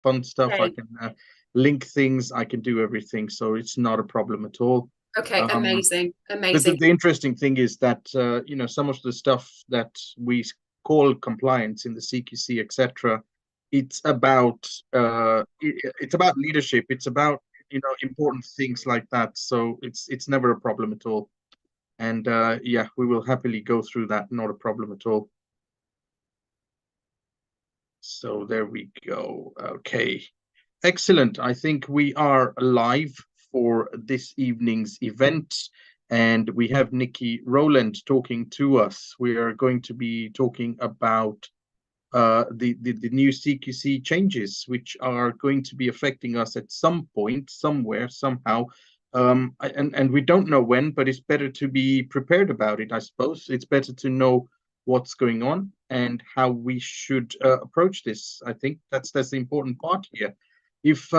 fun stuff. I Okay. can link things. I can do everything. So it's not a problem at all. Okay, Um, amazing, the, amazing. the interesting thing is that some of the stuff that we call compliance in the CQC, etc., it's about it's about leadership. It's about important things like that. So it's never a problem at all. And yeah, we will happily go through that. Not a problem at all. So there we go. Okay, excellent. I think we are live for this evening's event, and we have Nikki Rowland talking to us. We are going to be talking about the new CQC changes, which are going to be affecting us at some point, somewhere, somehow. And we don't know when, but it's better to be prepared about it, I suppose. It's better to know what's going on and how we should approach this. I think that's the important part here. If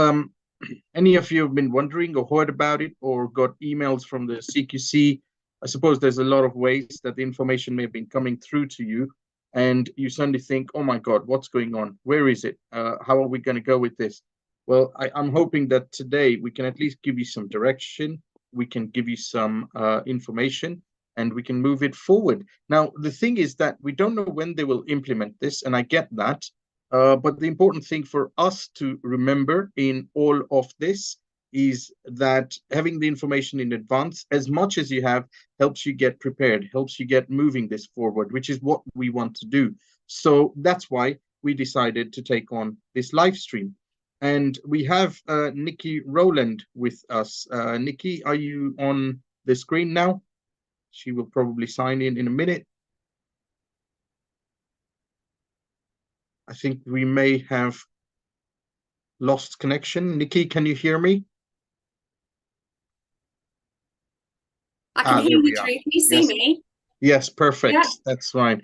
any of you have been wondering or heard about it or got emails from the CQC, I suppose there's a lot of ways that the information may have been coming through to you, and you suddenly think, oh my God, what's going on? Where is it? How are we going to go with this? Well, I'm hoping that today we can at least give you some direction, we can give you some information, and we can move it forward. Now, the thing is that we don't know when they will implement this, and I get that. But the important thing for us to remember in all of this is that having the information in advance, as much as you have, helps you get prepared, helps you get moving this forward, which is what we want to do. So that's why we decided to take on this live stream. And we have Nikki Rowland with us. Nikki, are you on the screen now? She will probably sign in a minute. I think we may have lost connection. Nikki, can you hear me? I can hear There you, we are. Drew. Can you see Yes, me? yes, perfect. Yeah, That's fine.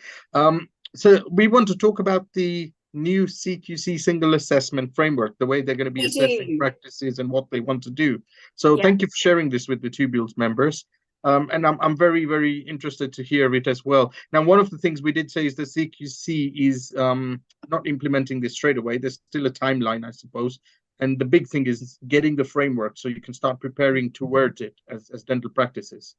So we want to talk about the new CQC single assessment framework, the way they're going to be we assessing do. practices and what they want to do. So Yeah. thank you for sharing this with the Tubules members. And I'm very, very interested to hear it as well. Now, one of the things we did say is the CQC is not implementing this straight away. There's still a timeline, I suppose. And the big thing is getting the framework so you can start preparing towards it as dental practices.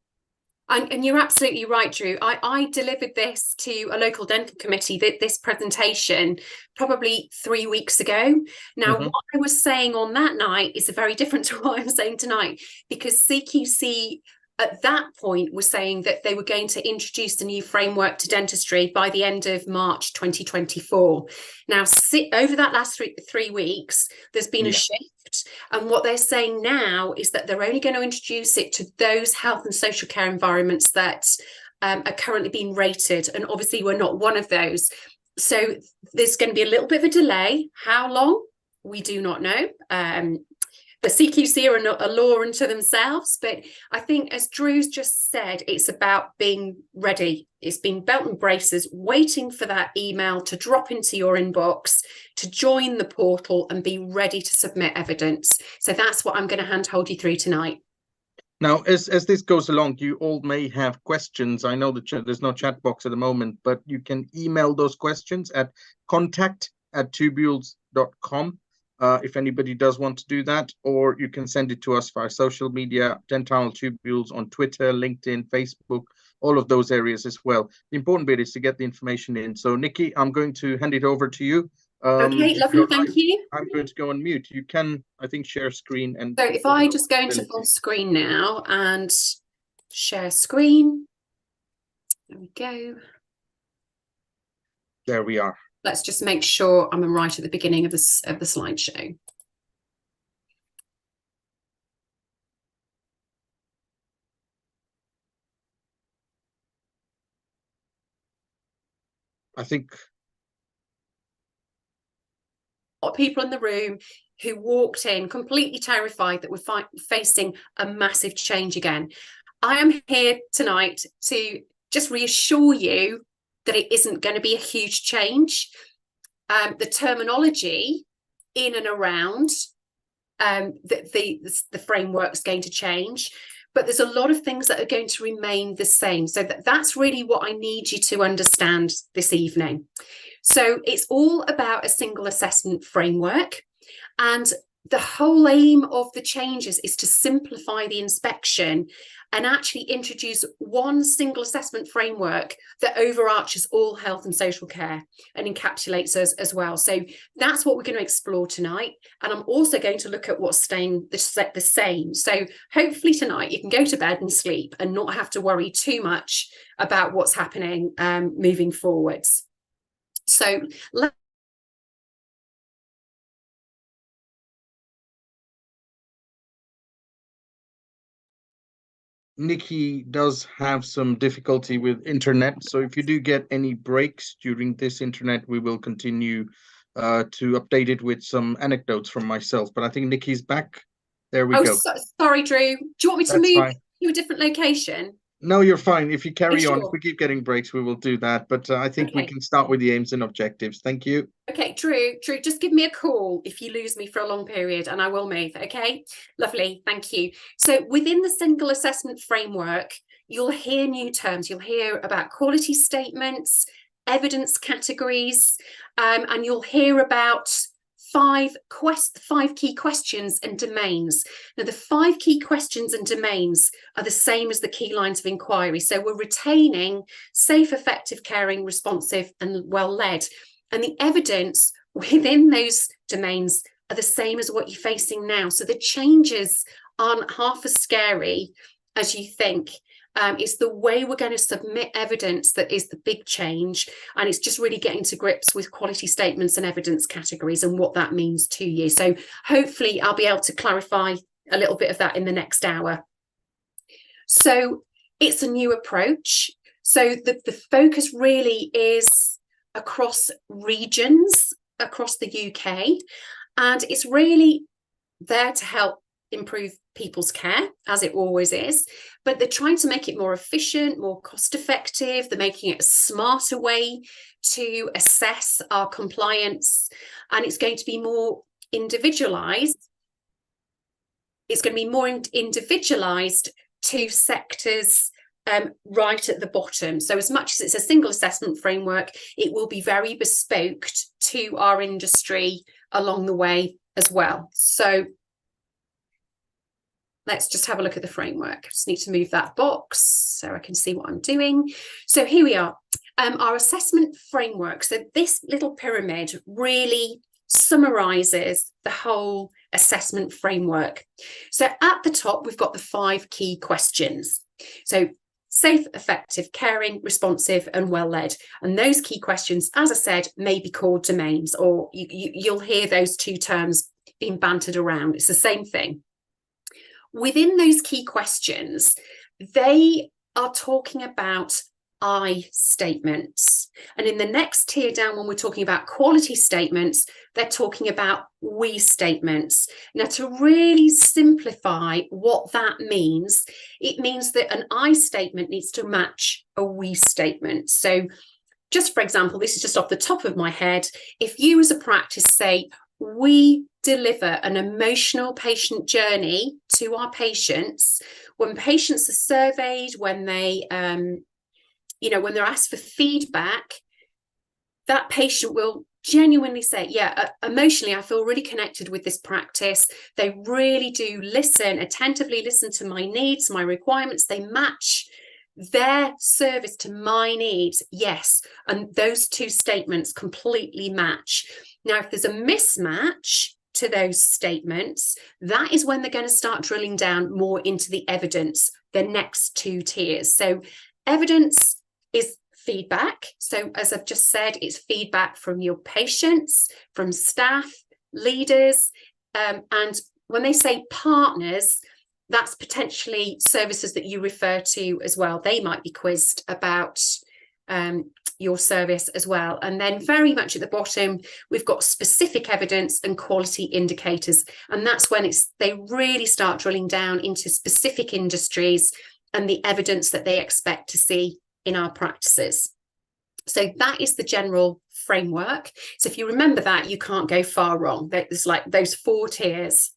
And you're absolutely right, Drew. I delivered this to a local dental committee, this presentation, probably 3 weeks ago. Now, what I was saying on that night is very different to what I'm saying tonight, because CQC at that point was saying that they were going to introduce the new framework to dentistry by the end of March 2024. Now, over that last three weeks, there's been a shift. And what they're saying now is that they're only going to introduce it to those health and social care environments that are currently being rated. And obviously, we're not one of those. So there's going to be a little bit of a delay. How long? We do not know. The CQC are not a law unto themselves, but I think, as Drew's just said, it's about being ready. It's been belt and braces, waiting for that email to drop into your inbox, to join the portal and be ready to submit evidence. So that's what I'm going to handhold you through tonight. Now, as this goes along, you all may have questions. I know that there's no chat box at the moment, but you can email those questions at contact@tubules.com. If anybody does want to do that, or you can send it to us via social media, Dental Tubules on Twitter, LinkedIn, Facebook, all of those areas as well. The important bit is to get the information in. So, Nikki, I'm going to hand it over to you. Okay, lovely, thank you. I'm going to go on mute. You can, I think, share screen. And so if I just go into full screen now and share screen, there we go. There we are. Let's just make sure I'm right at the beginning of the slideshow. I think people in the room who walked in completely terrified that we're facing a massive change again. I am here tonight to just reassure you that it isn't going to be a huge change. The terminology in and around the framework's going to change, but there's a lot of things that are going to remain the same. So that's really what I need you to understand this evening. So it's all about a single assessment framework. And the whole aim of the changes is to simplify the inspection and actually introduce one single assessment framework that overarches all health and social care and encapsulates us as well. So that's what we're going to explore tonight. And I'm also going to look at what's staying the same. So hopefully tonight you can go to bed and sleep and not have to worry too much about what's happening moving forwards. So Nikki does have some difficulty with internet, so if you do get any breaks during this internet, we will continue to update it with some anecdotes from myself. But I think Nikki's back. There we go. Sorry, Drew. Do you want me to That's move fine. to a different location? No, you're fine. If you carry on, if Sure. we keep getting breaks, we will do that. But I think we Okay. can start with the aims and objectives. Thank you. Okay, Drew, just give me a call if you lose me for a long period and I will move, okay? Lovely, thank you. So within the single assessment framework, you'll hear new terms. You'll hear about quality statements, evidence categories, and you'll hear about five key questions and domains. Now, the 5 key questions and domains are the same as the key lines of inquiry. So we're retaining safe, effective, caring, responsive, and well-led. And the evidence within those domains are the same as what you're facing now. So the changes aren't half as scary as you think. It's the way we're going to submit evidence that is the big change. And it's just really getting to grips with quality statements and evidence categories and what that means to you. So hopefully I'll be able to clarify a little bit of that in the next hour. So it's a new approach. So the focus really is across regions, across the UK. And it's really there to help improve people's care, as it always is, but they're trying to make it more efficient, more cost effective. They're making it a smarter way to assess our compliance, and it's going to be more individualized. It's going to be more individualized to sectors right at the bottom. So as much as it's a single assessment framework, it will be very bespoke to our industry along the way as well. So let's just have a look at the framework. I just need to move that box so I can see what I'm doing. So here we are, our assessment framework. So this little pyramid really summarizes the whole assessment framework. So at the top, we've got the 5 key questions. So safe, effective, caring, responsive, and well-led. And those key questions, as I said, may be called domains, or you'll hear those 2 terms being bantered around. It's the same thing. Within those key questions, they are talking about I statements. And in the next tier down, when we're talking about quality statements, they're talking about we statements. Now, to really simplify what that means, it means that an I statement needs to match a we statement. So just for example, this is just off the top of my head. If you as a practice say, we deliver an emotional patient journey to our patients, when patients are surveyed, when they when they're asked for feedback, that patient will genuinely say, yeah, emotionally, I feel really connected with this practice. They really do attentively listen to my needs, my requirements. They match their service to my needs. Yes. And those 2 statements completely match. Now, if there's a mismatch to those statements, that is when they're going to start drilling down more into the evidence, the next 2 tiers. So evidence is feedback. So as I've just said, it's feedback from your patients, from staff, leaders, and when they say partners, that's potentially services that you refer to as well. They might be quizzed about your service as well. And then very much at the bottom, we've got specific evidence and quality indicators. And that's when they really start drilling down into specific industries and the evidence that they expect to see in our practices. So that is the general framework. So if you remember that, you can't go far wrong. There's like those 4 tiers.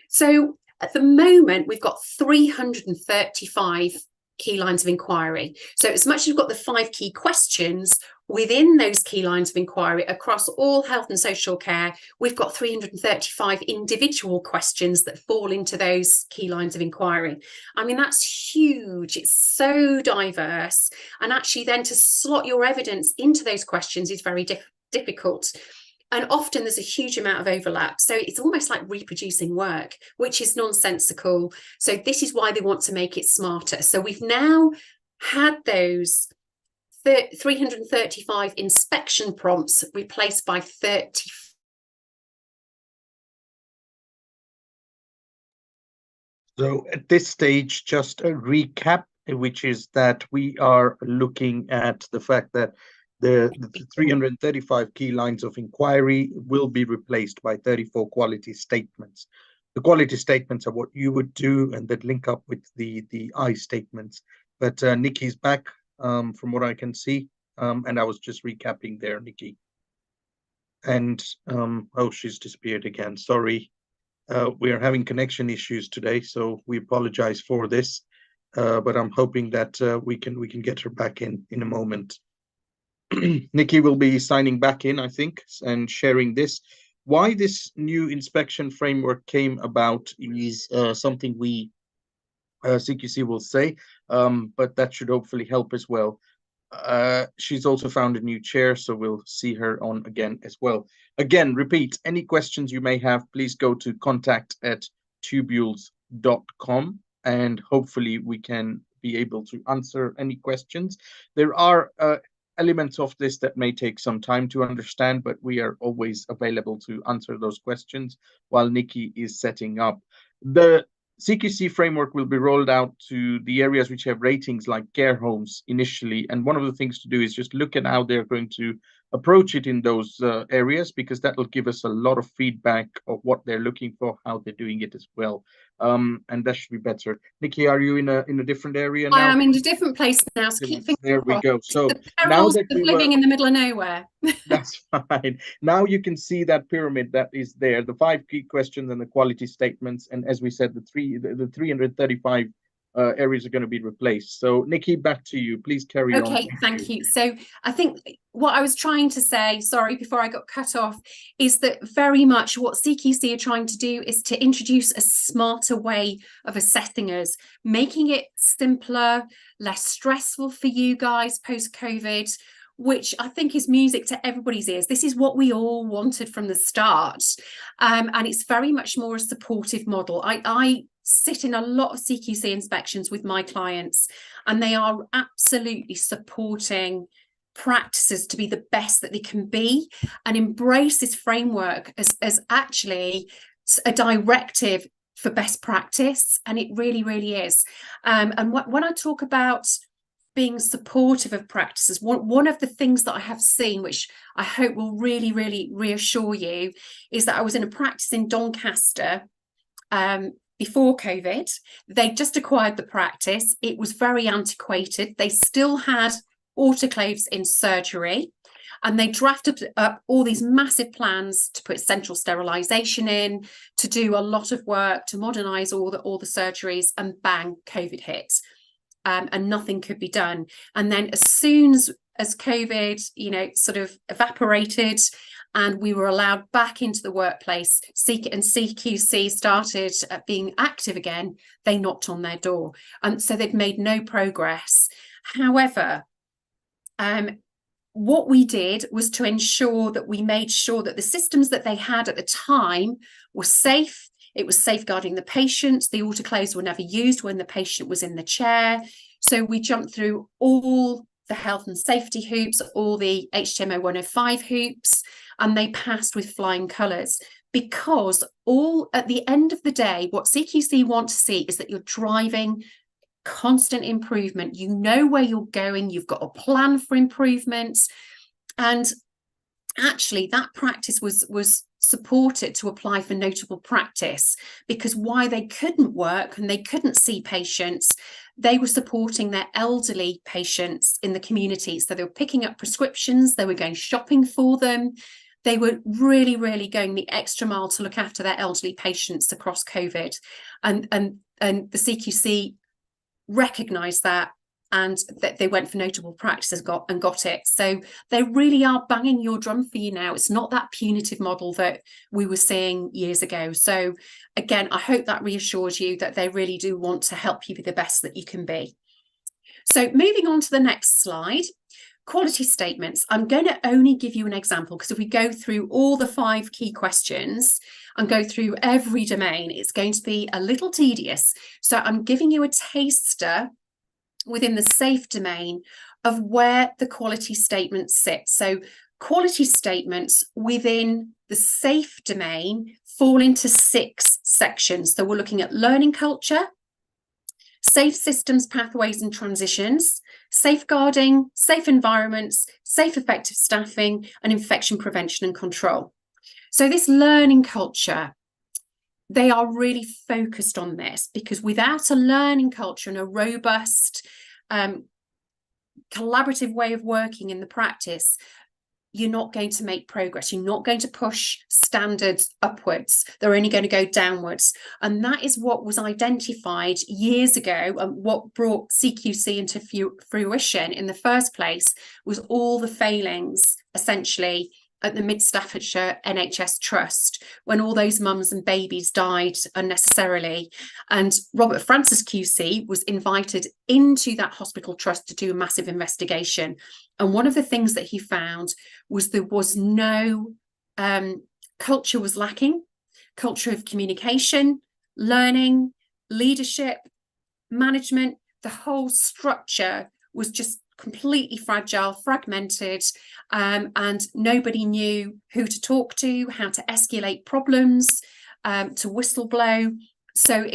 So at the moment, we've got 335 key lines of inquiry. So as much as we've got the 5 key questions, within those key lines of inquiry across all health and social care, we've got 335 individual questions that fall into those key lines of inquiry. I mean, that's huge. It's so diverse. And actually then to slot your evidence into those questions is very difficult. And often there's a huge amount of overlap. So it's almost like reproducing work, which is nonsensical. So this is why they want to make it smarter. So we've now had those 335 inspection prompts replaced by 30. So at this stage, just a recap, which is that we are looking at the fact that the 335 key lines of inquiry will be replaced by 34 quality statements. The quality statements are what you would do and that link up with the I statements. But Nikki's back from what I can see. And I was just recapping there, Nikki. And oh, she's disappeared again. Sorry. We are having connection issues today, so we apologize for this. But I'm hoping that we can get her back in a moment. Nikki will be signing back in, I think, and sharing this. Why this new inspection framework came about is something we CQC will say, but that should hopefully help as well. She's also found a new chair, so we'll see her on again as well. Again, repeat, any questions you may have, please go to contact@tubules.com and hopefully we can be able to answer any questions. There are elements of this that may take some time to understand, but we are always available to answer those questions while Nikki is setting up. The CQC framework will be rolled out to the areas which have ratings like care homes initially. And one of the things to do is just look at how they're going to approach it in those areas, because that will give us a lot of feedback of what they're looking for, how they're doing it as well. And that should be better. Nikki, are you in a different area now? I am in a different place now. So keep there we go. So the perils of living in the middle of nowhere. That's fine. Now you can see that pyramid that is there, the 5 key questions and the quality statements. And as we said, the 335 areas are going to be replaced. So Nikki, back to you. Please carry on. Okay, thank you. So I think what I was trying to say, sorry, before I got cut off, is that very much what CQC are trying to do is to introduce a smarter way of assessing us, making it simpler, less stressful for you guys post-COVID, which I think is music to everybody's ears. This is what we all wanted from the start. And it's very much more a supportive model. I sit in a lot of CQC inspections with my clients, and they are absolutely supporting practices to be the best that they can be and embrace this framework as actually a directive for best practice. And it really, really is. And when I talk about being supportive of practices, one of the things that I have seen, which I hope will really, really reassure you, is that I was in a practice in Doncaster before COVID. They just acquired the practice. It was very antiquated. They still had autoclaves in surgery, and they drafted up all these massive plans to put central sterilisation in, to do a lot of work to modernise all the surgeries, and bang, COVID hit. And nothing could be done. And then as soon as COVID, sort of evaporated and we were allowed back into the workplace, CQC started being active again, they knocked on their door. And so they've made no progress. However, what we did was to ensure that we made sure that the systems that they had at the time were safe. It was safeguarding the patients. The autoclaves were never used when the patient was in the chair. So we jumped through all the health and safety hoops, all the HTMO 105 hoops, and they passed with flying colours. Because at the end of the day, what CQC want to see is that you're driving constant improvement. You know where you're going. You've got a plan for improvements. And actually, that practice was supported to apply for notable practice, because why they couldn't work and they couldn't see patients, they were supporting their elderly patients in the community. So they were picking up prescriptions, they were going shopping for them. They were really, really going the extra mile to look after their elderly patients across COVID. And the CQC recognised that and they went for notable practices and got it. So they really are banging your drum for you now. It's not that punitive model that we were seeing years ago. So again, I hope that reassures you that they really do want to help you be the best that you can be. So moving on to the next slide, quality statements. I'm going to only give you an example, because if we go through all the 5 key questions and go through every domain, it's going to be a little tedious. So I'm giving you a taster within the safe domain of where the quality statements sit. So quality statements within the safe domain fall into 6 sections. So we're looking at learning culture, safe systems, pathways and transitions, safeguarding, safe environments, safe effective staffing, and infection prevention and control. So this learning culture, they are really focused on this, because without a learning culture and a robust collaborative way of working in the practice, you're not going to make progress. You're not going to push standards upwards. They're only going to go downwards. And that is what was identified years ago, and what brought CQC into fruition in the first place was all the failings, essentially, at the Mid Staffordshire NHS Trust, when all those mums and babies died unnecessarily. And Robert Francis QC was invited into that hospital trust to do a massive investigation. And one of the things that he found was there was no culture was lacking, culture of communication, learning, leadership, management. The whole structure was just completely fragile, fragmented, and nobody knew who to talk to, how to escalate problems, to whistleblow. So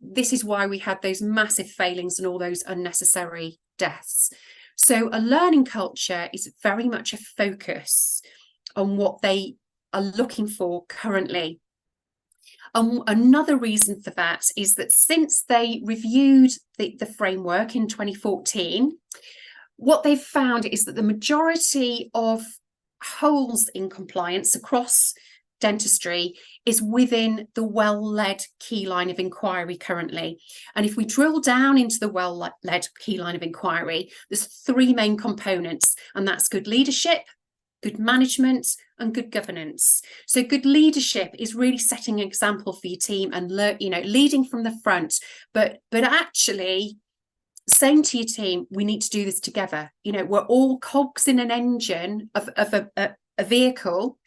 this is why we had those massive failings and all those unnecessary deaths. So a learning culture is very much a focus on what they are looking for currently. Another reason for that is that since they reviewed the framework in 2014, what they've found is that the majority of holes in compliance across dentistry is within the well-led key line of inquiry currently. And if we drill down into the well-led key line of inquiry, there's 3 main components, and that's good leadership, good management, and good governance. So good leadership is really setting an example for your team and leading from the front, but actually saying to your team, we need to do this together. We're all cogs in an engine of a vehicle,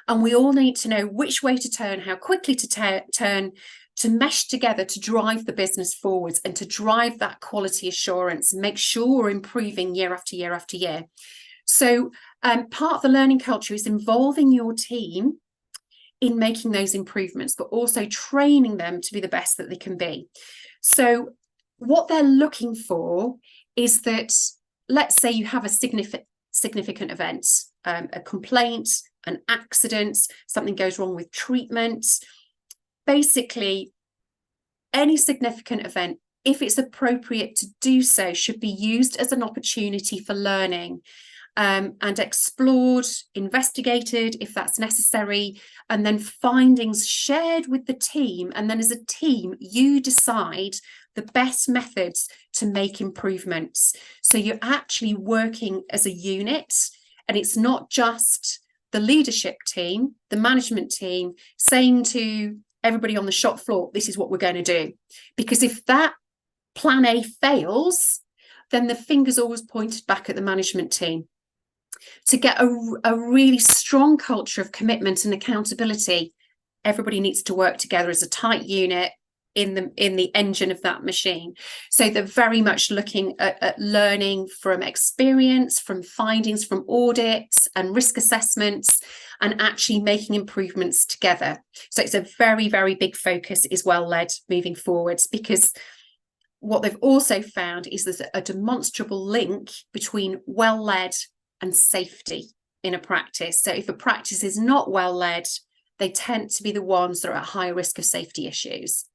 and we all need to know which way to turn, how quickly to turn, to mesh together to drive the business forwards and to drive that quality assurance and make sure we're improving year after year after year. So part of the learning culture is involving your team in making those improvements, but also training them to be the best that they can be. So what they're looking for is that, let's say you have a significant event, a complaint, an accident, something goes wrong with treatment. Basically, any significant event, if it's appropriate to do so, should be used as an opportunity for learning. And explored, investigated if that's necessary, and then findings shared with the team. And then as a team, you decide the best methods to make improvements. So you're actually working as a unit, and it's not just the leadership team, the management team saying to everybody on the shop floor, this is what we're going to do. Because if that plan A fails, then the finger's always pointed back at the management team. To get a really strong culture of commitment and accountability, everybody needs to work together as a tight unit in the engine of that machine. So they're very much looking at learning from experience, from findings from audits and risk assessments, and actually making improvements together. So it's a very, very big focus, is well led moving forwards, because what they've also found is there's a demonstrable link between well led and safety in a practice. So if a practice is not well led, they tend to be the ones that are at higher risk of safety issues.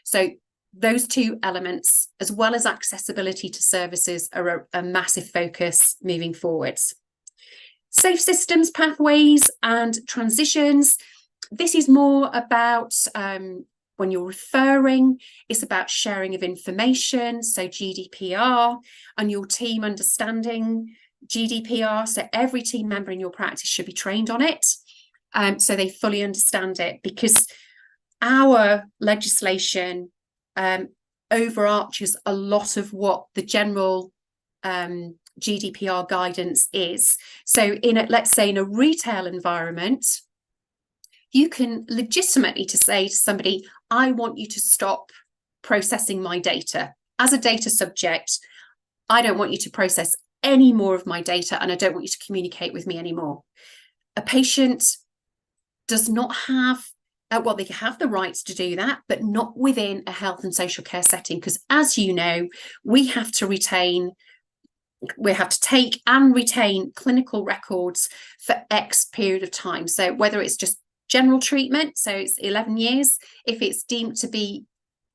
So those 2 elements, as well as accessibility to services, are a massive focus moving forwards. Safe systems, pathways and transitions. This is more about when you're referring, it's about sharing of information, so GDPR, and your team understanding GDPR. So every team member in your practice should be trained on it, so they fully understand it, because our legislation overarches a lot of what the general GDPR guidance is. So let's say in a retail environment, you can legitimately say to somebody, I want you to stop processing my data. As a data subject, I don't want you to process any more of my data, and I don't want you to communicate with me anymore. A patient does not have, well, they have the rights to do that, but not within a health and social care setting, because as you know, we have to take and retain clinical records for X period of time. So whether it's just general treatment, so it's 11 years. If it's deemed to be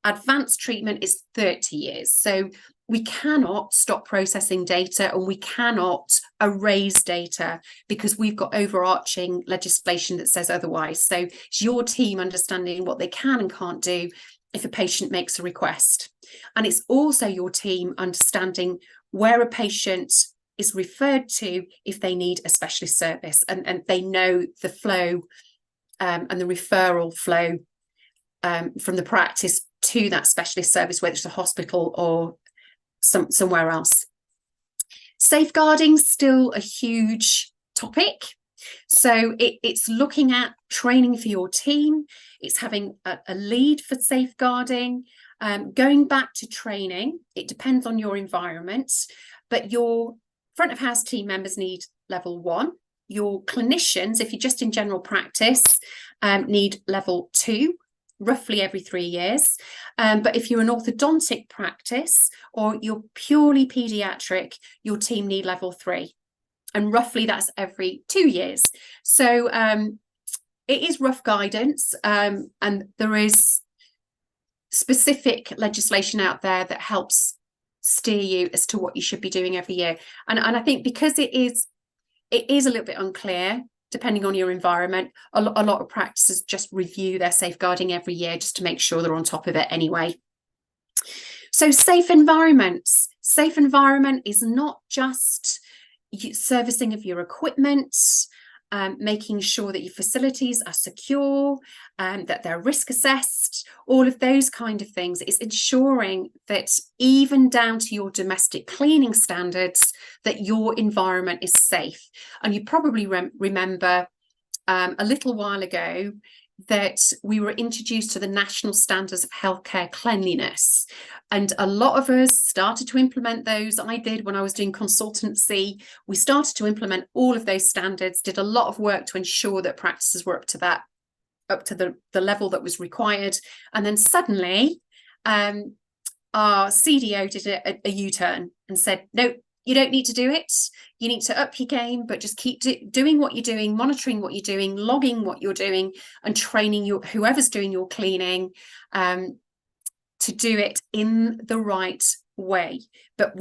advanced treatment, it's 30 years. So we cannot stop processing data, and we cannot erase data because we've got overarching legislation that says otherwise. So it's your team understanding what they can and can't do if a patient makes a request. And it's also your team understanding where a patient is referred to if they need a specialist service, and they know the flow and the referral flow from the practice to that specialist service, whether it's a hospital or somewhere else. Safeguarding still a huge topic. So it's looking at training for your team. It's having a lead for safeguarding. Going back to training, it depends on your environment, but your front of house team members need level 1. Your clinicians, if you're just in general practice, need level 2, roughly every 3 years. But if you're an orthodontic practice or you're purely paediatric, your team need level 3. And roughly that's every 2 years. So it is rough guidance, and there is specific legislation out there that helps steer you as to what you should be doing every year. And I think because it is a little bit unclear, depending on your environment, a lot of practices just review their safeguarding every year just to make sure they're on top of it anyway. So safe environments. Safe environment is not just servicing of your equipment, making sure that your facilities are secure, that they're risk assessed, all of those kind of things. It's ensuring that even down to your domestic cleaning standards, that your environment is safe. And you probably remember a little while ago that we were introduced to the national standards of healthcare cleanliness, and a lot of us started to implement those. I did when I was doing consultancy. We started to implement all of those standards, did a lot of work to ensure that practices were up to the level that was required, and then suddenly our CDO did a U-turn and said, no, you don't need to do it. You need to up your game, but just keep doing what you're doing, monitoring what you're doing, logging what you're doing, and training whoever's doing your cleaning to do it in the right way. But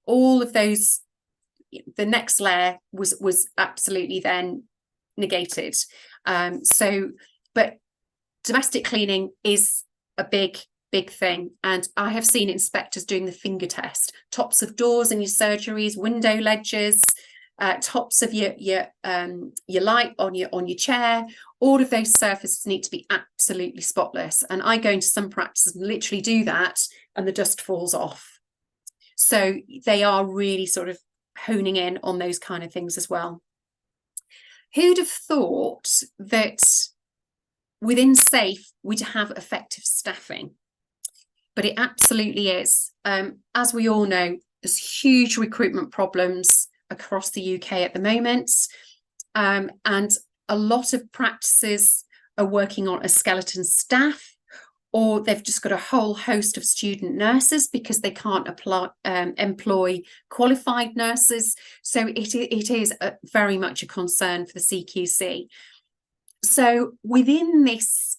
all of those, the next layer was absolutely then negated. But domestic cleaning is a big thing, and I have seen inspectors doing the finger test, tops of doors in your surgeries, window ledges, tops of your light on your chair. All of those surfaces need to be absolutely spotless, and I go into some practices and literally do that and the dust falls off. So they are really sort of honing in on those kind of things as well. Who'd have thought that within SAFE we'd have effective staffing? But it absolutely is. As we all know, there's huge recruitment problems across the UK at the moment. And a lot of practices are working on a skeleton staff, or they've just got a whole host of student nurses because they can't employ qualified nurses. So it is very much a concern for the CQC. So within this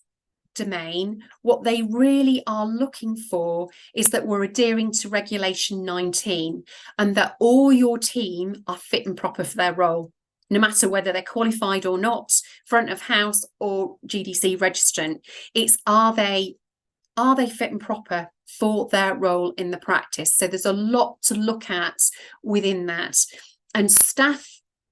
domain, what they really are looking for is that we're adhering to Regulation 19 and that all your team are fit and proper for their role, no matter whether they're qualified or not, front of house or GDC registrant. It's, are they are they fit and proper for their role in the practice? So there's a lot to look at within that. And staff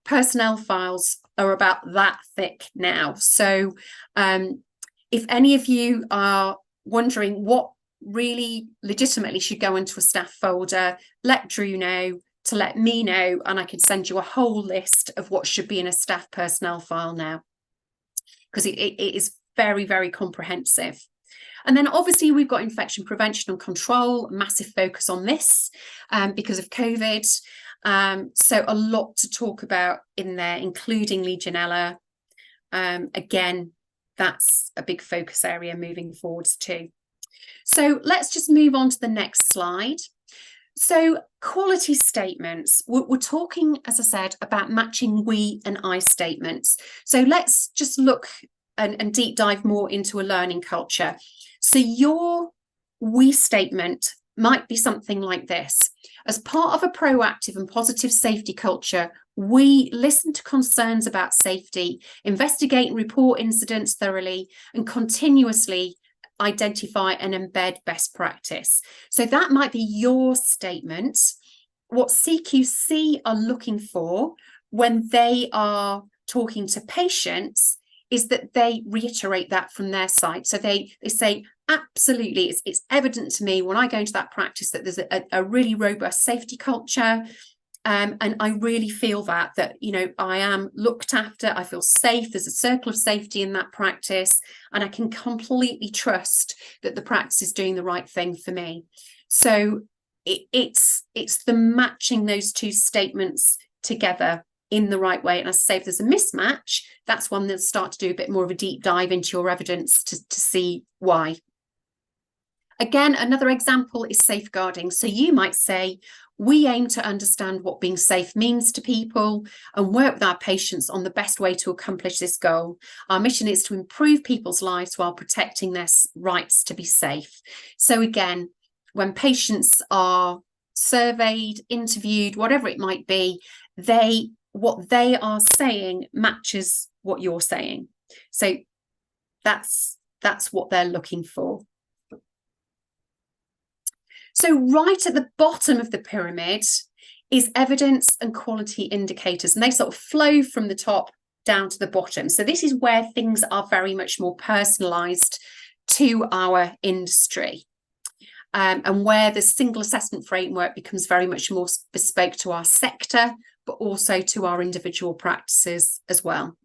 personnel files are about that thick now. So if any of you are wondering what really legitimately should go into a staff folder, let Drew know to let me know, and I can send you a whole list of what should be in a staff personnel file now, because it is very, very comprehensive. And then obviously we've got infection prevention and control, massive focus on this because of COVID. So a lot to talk about in there, including Legionella. Again, that's a big focus area moving forwards too. So let's just move on to the next slide. So quality statements, we're talking, as I said, about matching we and I statements. So let's just look and deep dive more into a learning culture. So your we statement might be something like this. As part of a proactive and positive safety culture, we listen to concerns about safety, investigate and report incidents thoroughly, and continuously identify and embed best practice. So that might be your statement. What CQC are looking for when they are talking to patients is that they reiterate that from their side. So they say, absolutely, it's evident to me when I go into that practice that there's a really robust safety culture. And I really feel that, you know, I am looked after, I feel safe, there's a circle of safety in that practice, and I can completely trust that the practice is doing the right thing for me. So it's the matching those two statements together in the right way. And as I say, if there's a mismatch, that's one that'll start to do a bit more of a deep dive into your evidence to see why. Again, another example is safeguarding. So you might say, we aim to understand what being safe means to people and work with our patients on the best way to accomplish this goal. Our mission is to improve people's lives while protecting their rights to be safe. So again, when patients are surveyed, interviewed, whatever it might be, what they are saying matches what you're saying. So that's what they're looking for. So right at the bottom of the pyramid is evidence and quality indicators, and they sort of flow from the top down to the bottom. So this is where things are very much more personalised to our industry, and where the single assessment framework becomes very much more bespoke to our sector, but also to our individual practices as well.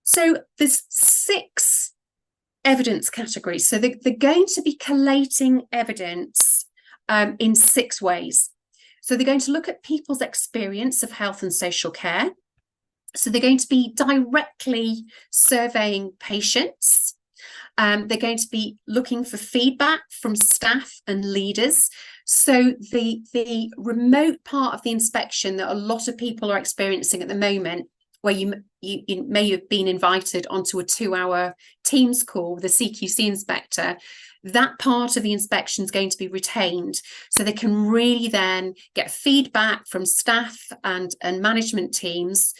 So there's 6 evidence categories. So they're going to be collating evidence in 6 ways. So they're going to look at people's experience of health and social care. So they're going to be directly surveying patients. They're going to be looking for feedback from staff and leaders. So the remote part of the inspection that a lot of people are experiencing at the moment, where you may have been invited onto a 2-hour Teams call with a CQC inspector, that part of the inspection is going to be retained. So they can really then get feedback from staff and management teams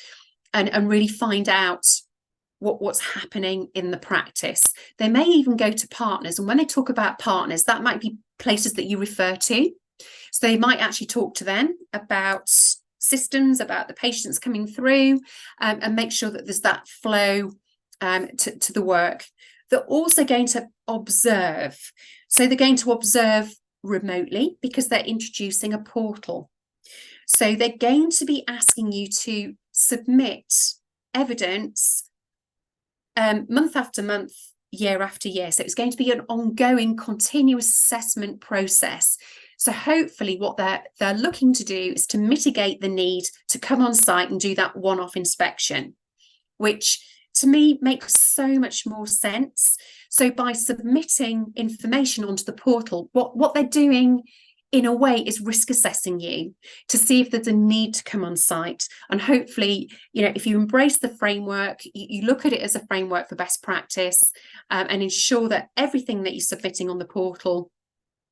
and really find out what's happening in the practice. They may even go to partners. And when they talk about partners, that might be places that you refer to. So they might actually talk to them about systems, about the patients coming through, and make sure that there's that flow to the work. They're also going to observe. So they're going to observe remotely because they're introducing a portal. So they're going to be asking you to submit evidence month after month, year after year. So it's going to be an ongoing continuous assessment process. So hopefully what they're looking to do is to mitigate the need to come on site and do that one-off inspection, which to me makes so much more sense. So by submitting information onto the portal, what they're doing in a way is risk assessing you to see if there's a need to come on site. And hopefully, you know, if you embrace the framework, you look at it as a framework for best practice, and ensure that everything that you're submitting on the portal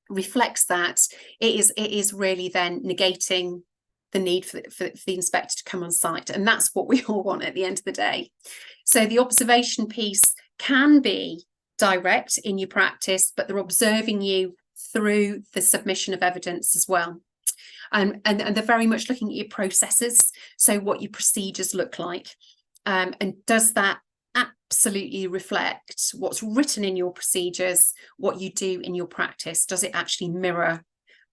reflects that, it is really then negating the need for the inspector to come on site. And that's what we all want at the end of the day. So the observation piece can be direct in your practice, but they're observing you through the submission of evidence as well. And they're very much looking at your processes, so what your procedures look like. And does that absolutely reflect what's written in your procedures, what you do in your practice? Does it actually mirror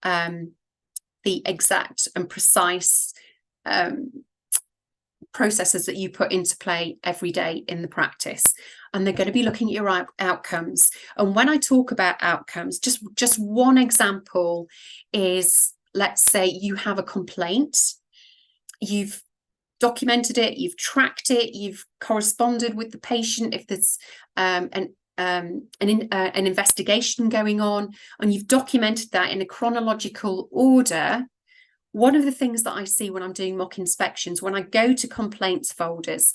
the exact and precise processes that you put into play every day in the practice? And they're going to be looking at your outcomes. And when I talk about outcomes, just one example is, let's say you have a complaint, you've documented it, you've tracked it, you've corresponded with the patient if there's an investigation going on, and you've documented that in a chronological order. One of the things that I see when I'm doing mock inspections, when I go to complaints folders,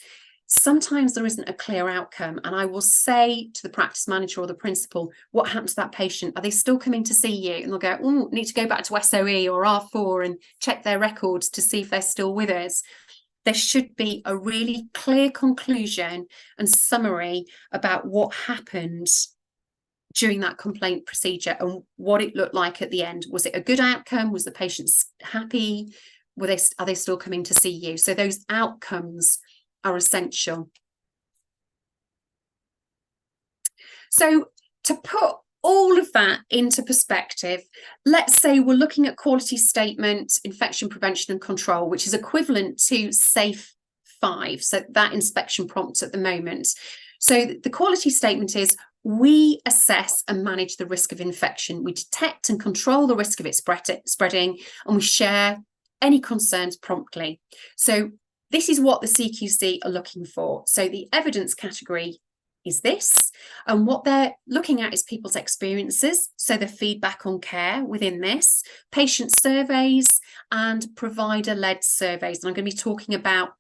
sometimes there isn't a clear outcome, and I will say to the practice manager or the principal, what happened to that patient? Are they still coming to see you? And they'll go, oh, need to go back to SOE or R4 and check their records to see if they're still with us. There should be a really clear conclusion and summary about what happened during that complaint procedure and what it looked like at the end. Was it a good outcome? Was the patient happy? Are they still coming to see you? So those outcomes are essential. So to put all of that into perspective, let's say we're looking at quality statement, infection prevention and control, which is equivalent to SAFE 5, so that inspection prompt at the moment. So the quality statement is, we assess and manage the risk of infection. We detect and control the risk of it spreading, and we share any concerns promptly. So this is what the CQC are looking for. So the evidence category is this, and what they're looking at is people's experiences, so the feedback on care within this, patient surveys and provider-led surveys. And I'm going to be talking about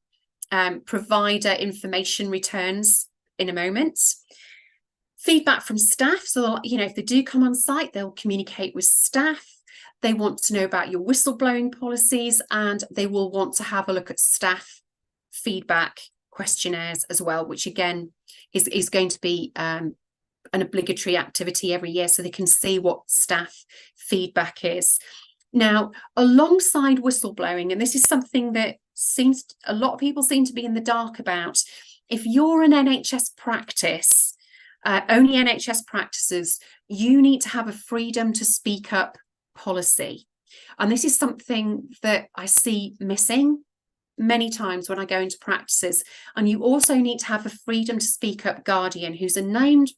provider information returns in a moment. Feedback from staff, so if they do come on site, they'll communicate with staff. They want to know about your whistleblowing policies, and they will want to have a look at staff feedback questionnaires as well, which again is going to be an obligatory activity every year, so they can see what staff feedback is. Now, alongside whistleblowing, and this is something that a lot of people seem to be in the dark about, if you're an NHS practice, only NHS practices, you need to have a freedom to speak up policy. And this is something that I see missing many times when I go into practices. And you also need to have a freedom to speak up guardian, who's a named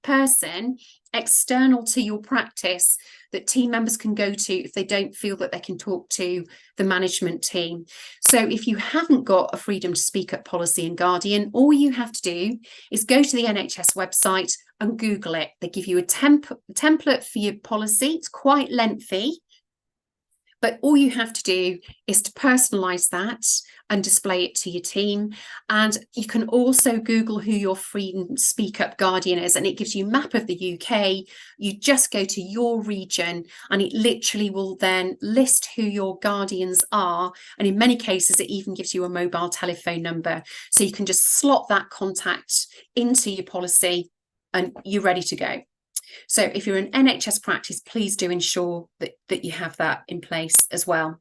person external to your practice that team members can go to if they don't feel that they can talk to the management team. So if you haven't got a freedom to speak up policy in guardian, all you have to do is go to the NHS website and Google it. They give you a template for your policy. It's quite lengthy, but all you have to do is to personalize that and display it to your team. And you can also Google who your freedom speak up guardian is, and it gives you a map of the UK. You just go to your region and it literally will then list who your guardians are. And in many cases, it even gives you a mobile telephone number. So you can just slot that contact into your policy and you're ready to go. So if you're an NHS practice, please do ensure that you have that in place as well.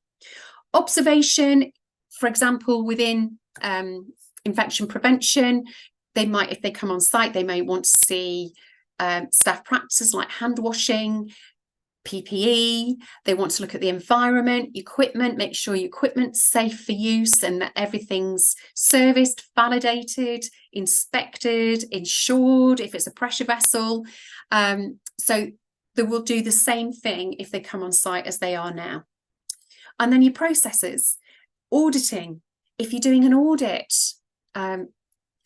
Observation, for example, within infection prevention, if they come on site, they may want to see staff practices like hand washing, PPE. They want to look at the environment, equipment, make sure your equipment's safe for use and that everything's serviced, validated, inspected, insured if it's a pressure vessel. So they will do the same thing if they come on site as they are now. And then your processes, auditing. If you're doing an audit,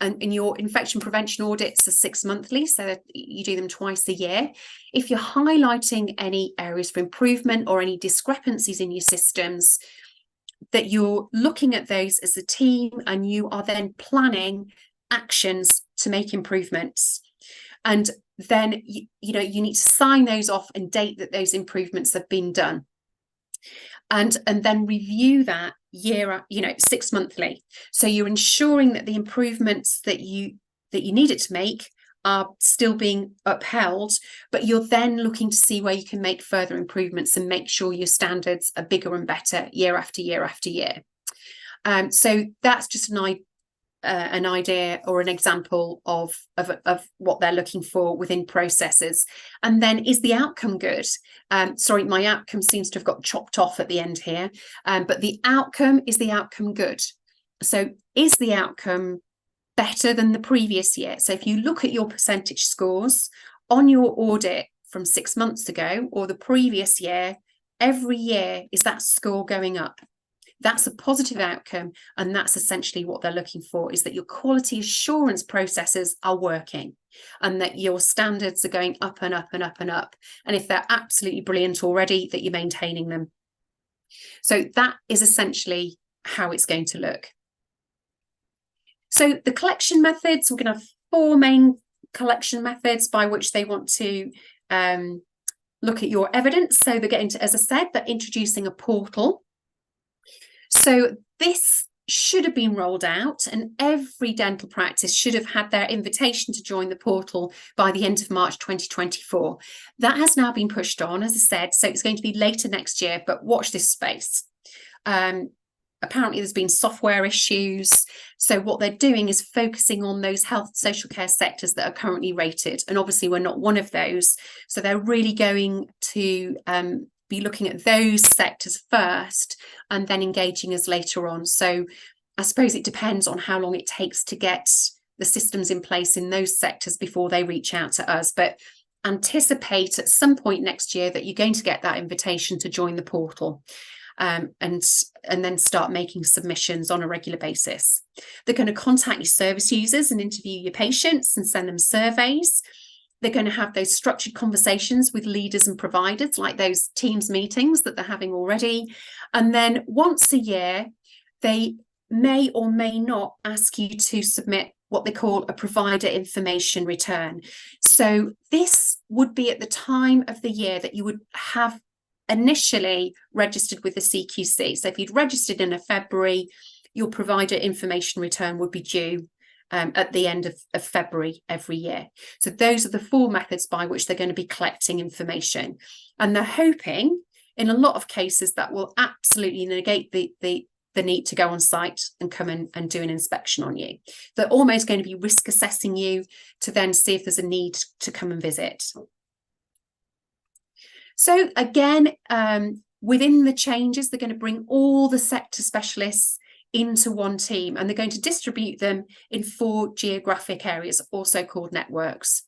and your infection prevention audits are 6 monthly, so that you do them twice a year. If you're highlighting any areas for improvement or any discrepancies in your systems, that you're looking at those as a team and you are then planning actions to make improvements. And then you need to sign those off and date that those improvements have been done. And then review that 6 monthly. So you're ensuring that the improvements that you needed to make are still being upheld, but you're then looking to see where you can make further improvements and make sure your standards are bigger and better year after year after year. So that's just an idea or an example of what they're looking for within processes. And then, is the outcome good? Sorry, my outcome seems to have got chopped off at the end here, but is the outcome good? So is the outcome better than the previous year? So if you look at your percentage scores on your audit from 6 months ago or the previous year, every year, is that score going up? That's a positive outcome, and that's essentially what they're looking for, is that your quality assurance processes are working and that your standards are going up and up and up and up. And if they're absolutely brilliant already, that you're maintaining them. So that is essentially how it's going to look. So the collection methods, we're going to have 4 main collection methods by which they want to look at your evidence. So they're getting to, as I said, they're introducing a portal. So this should have been rolled out, and every dental practice should have had their invitation to join the portal by the end of March 2024. That has now been pushed on, as I said, so it's going to be later next year, but watch this space. Apparently there's been software issues. So what they're doing is focusing on those health and social care sectors that are currently rated. And obviously we're not one of those. So they're really going to be looking at those sectors first and then engaging us later on. So I suppose it depends on how long it takes to get the systems in place in those sectors before they reach out to us. But anticipate at some point next year that you're going to get that invitation to join the portal. And then start making submissions on a regular basis. They're going to contact your service users and interview your patients and send them surveys. They're going to have those structured conversations with leaders and providers, like those Teams meetings that they're having already. And then once a year, they may or may not ask you to submit what they call a provider information return. So this would be at the time of the year that you would have initially registered with the CQC. So if you'd registered in February, your provider information return would be due at the end of February every year. So those are the 4 methods by which they're going to be collecting information. And they're hoping, in a lot of cases, that will absolutely negate the need to go on site and come in and do an inspection on you. They're almost going to be risk assessing you to then see if there's a need to come and visit. So again, within the changes, they're going to bring all the sector specialists into one team, and they're going to distribute them in 4 geographic areas, also called networks.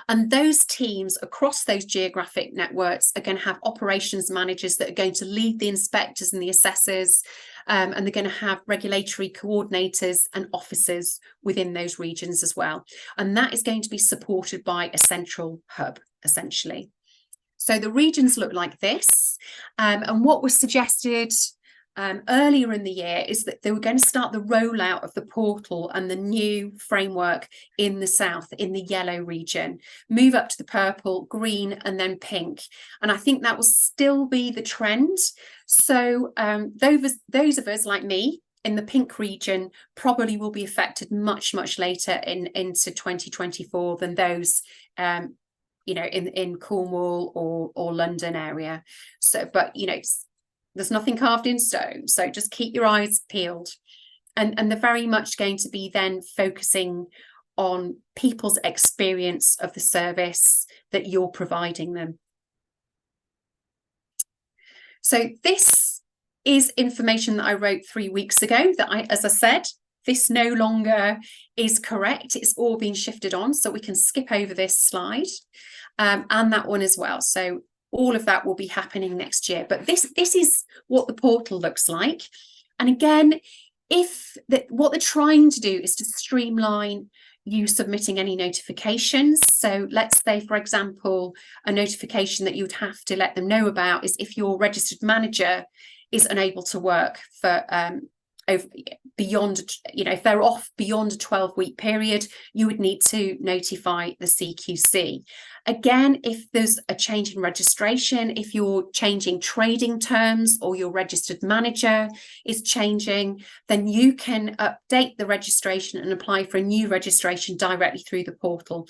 And those teams across those geographic networks are going to have operations managers that are going to lead the inspectors and the assessors, and they're going to have regulatory coordinators and officers within those regions as well. And that is going to be supported by a central hub, essentially. So the regions look like this, and what was suggested earlier in the year is that they were going to start the rollout of the portal and the new framework in the south, in the yellow region, move up to the purple, green, and then pink. And I think that will still be the trend. So those of us like me in the pink region probably will be affected much, much later into 2024 than those in Cornwall or London area. So, but there's nothing carved in stone. So just keep your eyes peeled. And they're very much going to be then focusing on people's experience of the service that you're providing them. So this is information that I wrote 3 weeks ago that as I said, this no longer is correct. It's all been shifted on. So we can skip over this slide and that one as well. So all of that will be happening next year. But this is what the portal looks like. And again, what they're trying to do is to streamline you submitting any notifications. So let's say, for example, a notification that you'd have to let them know about is if your registered manager is unable to work for over beyond, if they're off beyond a 12-week period, you would need to notify the CQC. Again, if there's a change in registration, if you're changing trading terms or your registered manager is changing, then you can update the registration and apply for a new registration directly through the portal.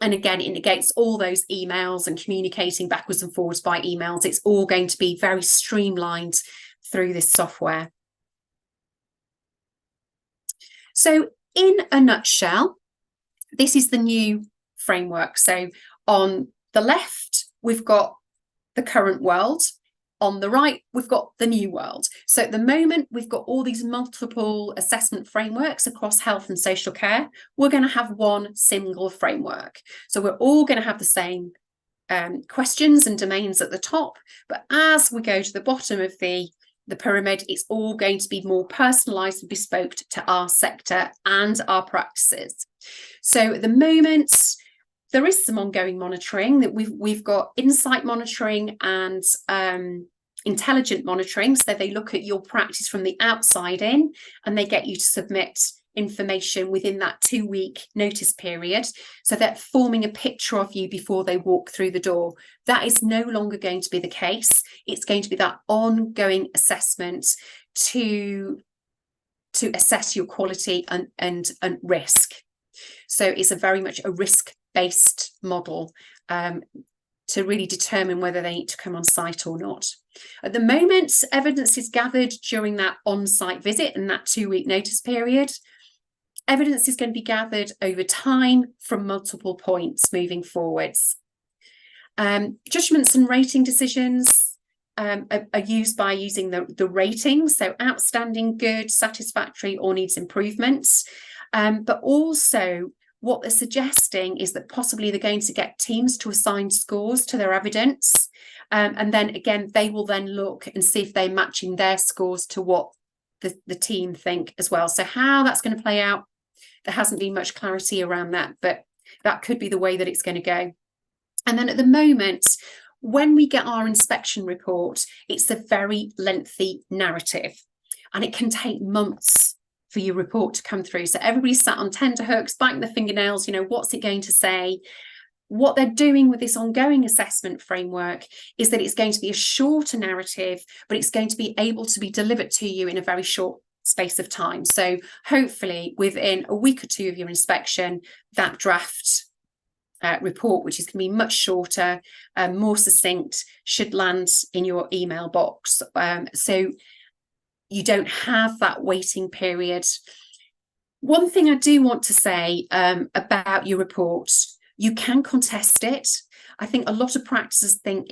And again, it negates all those emails and communicating backwards and forwards by emails. It's all going to be very streamlined through this software. So in a nutshell, this is the new framework. So on the left, we've got the current world. On the right, we've got the new world. So at the moment, we've got all these multiple assessment frameworks across health and social care. We're going to have one single framework. So we're all going to have the same questions and domains at the top. But as we go to the bottom of the pyramid, it's all going to be more personalised and bespoke to our sector and our practices. So at the moment, there is some ongoing monitoring that we've got insight monitoring and intelligent monitoring. So they look at your practice from the outside in, and they get you to submit information within that 2-week notice period. So they're forming a picture of you before they walk through the door. That is no longer going to be the case. It's going to be that ongoing assessment to assess your quality and risk. So it's a very much a risk-based model to really determine whether they need to come on site or not. At the moment, evidence is gathered during that on-site visit and that 2-week notice period. Evidence is going to be gathered over time from multiple points moving forwards. Judgments and rating decisions are used by using the ratings, so outstanding, good, satisfactory, or needs improvements. But also what they're suggesting is that possibly they're going to get teams to assign scores to their evidence. And then again, they will then look and see if they're matching their scores to what the team think as well. So how that's going to play out, there hasn't been much clarity around that, but that could be the way that it's going to go. And then at the moment, when we get our inspection report, it's a very lengthy narrative, and it can take months for your report to come through. So everybody's sat on tenterhooks, biting their fingernails, what's it going to say? What they're doing with this ongoing assessment framework is that it's going to be a shorter narrative, but it's going to be able to be delivered to you in a very short space of time. So hopefully within a week or two of your inspection, that draft report, which is going to be much shorter, more succinct, should land in your email box. So you don't have that waiting period. One thing I do want to say about your report, you can contest it. I think a lot of practices think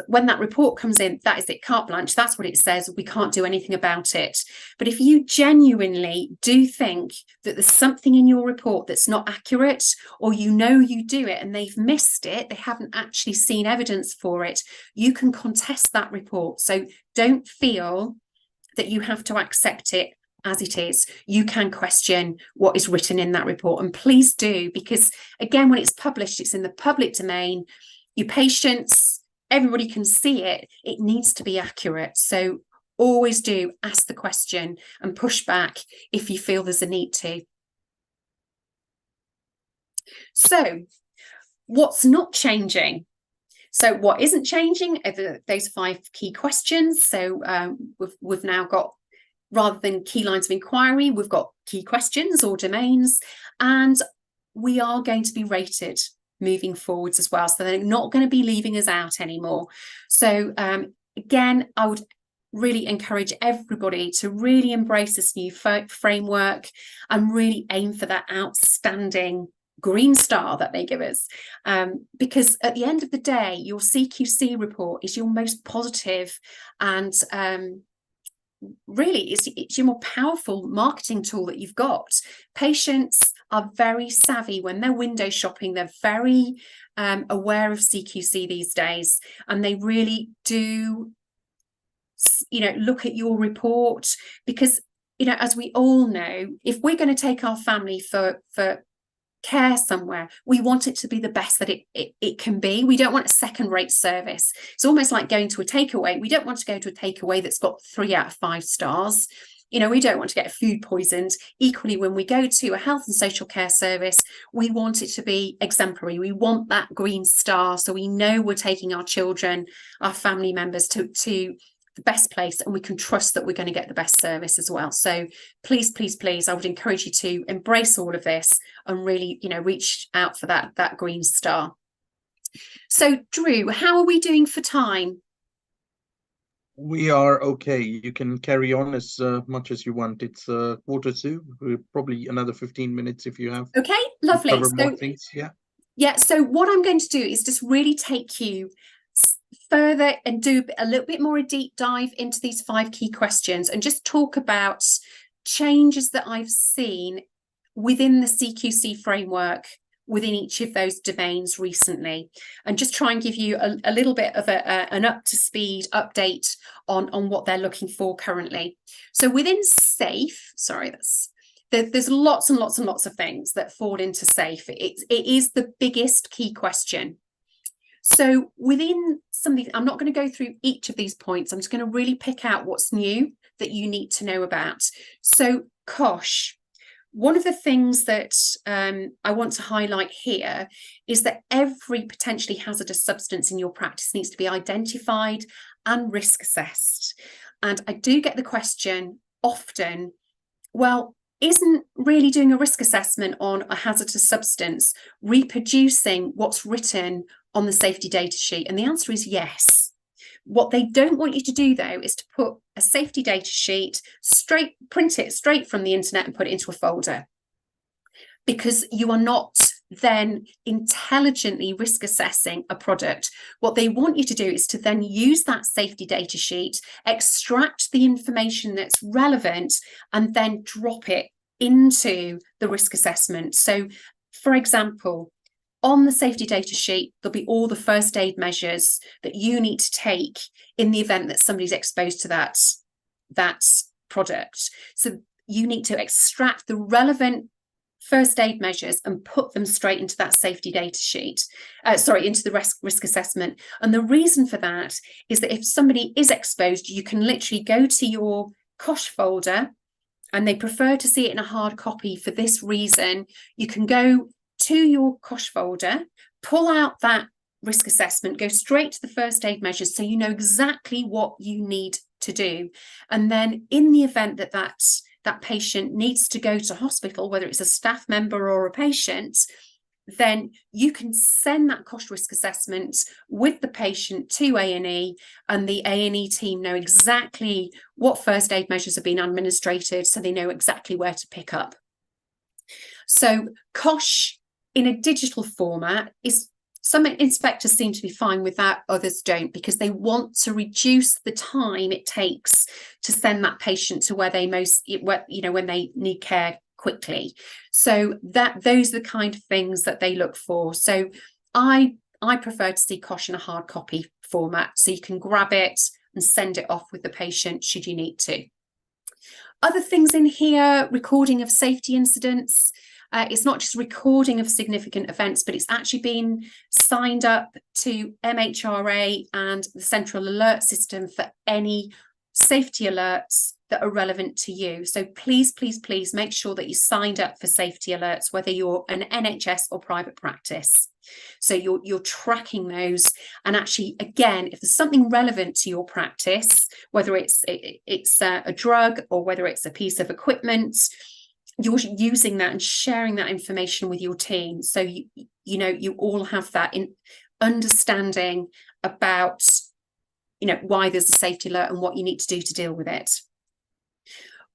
when that report comes in, that is it, carte blanche, that's what it says, we can't do anything about it. But if you genuinely do think that there's something in your report that's not accurate, or you do it and they've missed it, they haven't actually seen evidence for it, you can contest that report. So don't feel that you have to accept it as it is. You can question what is written in that report, and please do, because again, when it's published, it's in the public domain. Your patients, everybody can see it. It needs to be accurate. So always do ask the question and push back if you feel there's a need to. So what's not changing? So what isn't changing are those 5 key questions. So we've now got, rather than key lines of inquiry, we've got key questions or domains, and we are going to be rated moving forwards as well. So they're not going to be leaving us out anymore. So again, I would really encourage everybody to really embrace this new framework and really aim for that outstanding green star that they give us, because at the end of the day, your CQC report is your most positive and really it's your more powerful marketing tool that you've got. Patients are very savvy when they're window shopping. They're very aware of CQC these days, and they really do look at your report, because as we all know, if we're going to take our family for care somewhere, we want it to be the best that it can be. We don't want a second-rate service. It's almost like going to a takeaway. We don't want to go to a takeaway that's got 3 out of 5 stars. we don't want to get food poisoned. Equally, when we go to a health and social care service, we want it to be exemplary. We want that green star, so we know we're taking our children, our family members to the best place, and we can trust that we're going to get the best service as well. So please, please, please, I would encourage you to embrace all of this and really, reach out for that green star. So Drew, how are we doing for time? We are okay. You can carry on as much as you want. It's 1:45. Probably another 15 minutes if you have. Okay, lovely. Cover more things. Yeah. So what I'm going to do is just really take you further and do a little bit more a deep dive into these 5 key questions and just talk about changes that I've seen within the CQC framework within each of those domains recently, and just try and give you a little bit of an up-to-speed update on what they're looking for currently. So within SAFE, there's lots and lots and lots of things that fall into SAFE. It is the biggest key question. So within some of these, I'm not going to go through each of these points. I'm just going to really pick out what's new that you need to know about. So COSH. One of the things that I want to highlight here is that every potentially hazardous substance in your practice needs to be identified and risk assessed. And I do get the question often, well, isn't really doing a risk assessment on a hazardous substance reproducing what's written on the safety data sheet? And the answer is yes. What they don't want you to do, though, is to put a safety data sheet print it straight from the internet and put it into a folder, because you are not then intelligently risk assessing a product. What they want you to do is to then use that safety data sheet, extract the information that's relevant, and then drop it into the risk assessment. So, for example, on the safety data sheet, there'll be all the first aid measures that you need to take in the event that somebody's exposed to that product. So you need to extract the relevant first aid measures and put them straight into that safety data sheet, into the risk assessment. And the reason for that is that if somebody is exposed, you can literally go to your COSH folder, and they prefer to see it in a hard copy for this reason. You can go to your COSH folder, pull out that risk assessment, go straight to the first aid measures, so you know exactly what you need to do. And then in the event that that patient needs to go to hospital, whether it's a staff member or a patient, then you can send that COSH risk assessment with the patient to A&E, and the A&E team know exactly what first aid measures have been administered, so they know exactly where to pick up. So COSH in a digital format is, some inspectors seem to be fine with that, others don't, because they want to reduce the time it takes to send that patient to where they when they need care quickly. So those are the kind of things that they look for. So I prefer to see COSH in a hard copy format, so you can grab it and send it off with the patient should you need to. Other things in here: recording of safety incidents. It's not just recording of significant events, but it's actually been signed up to MHRA and the central alert system for any safety alerts that are relevant to you. So please, please, please make sure that you signed up for safety alerts, whether you're an NHS or private practice. So you're tracking those, and actually, again, if there's something relevant to your practice, whether it's a drug or whether it's a piece of equipment, you're using that and sharing that information with your team, so you all have that in understanding about why there's a safety alert and what you need to do to deal with it.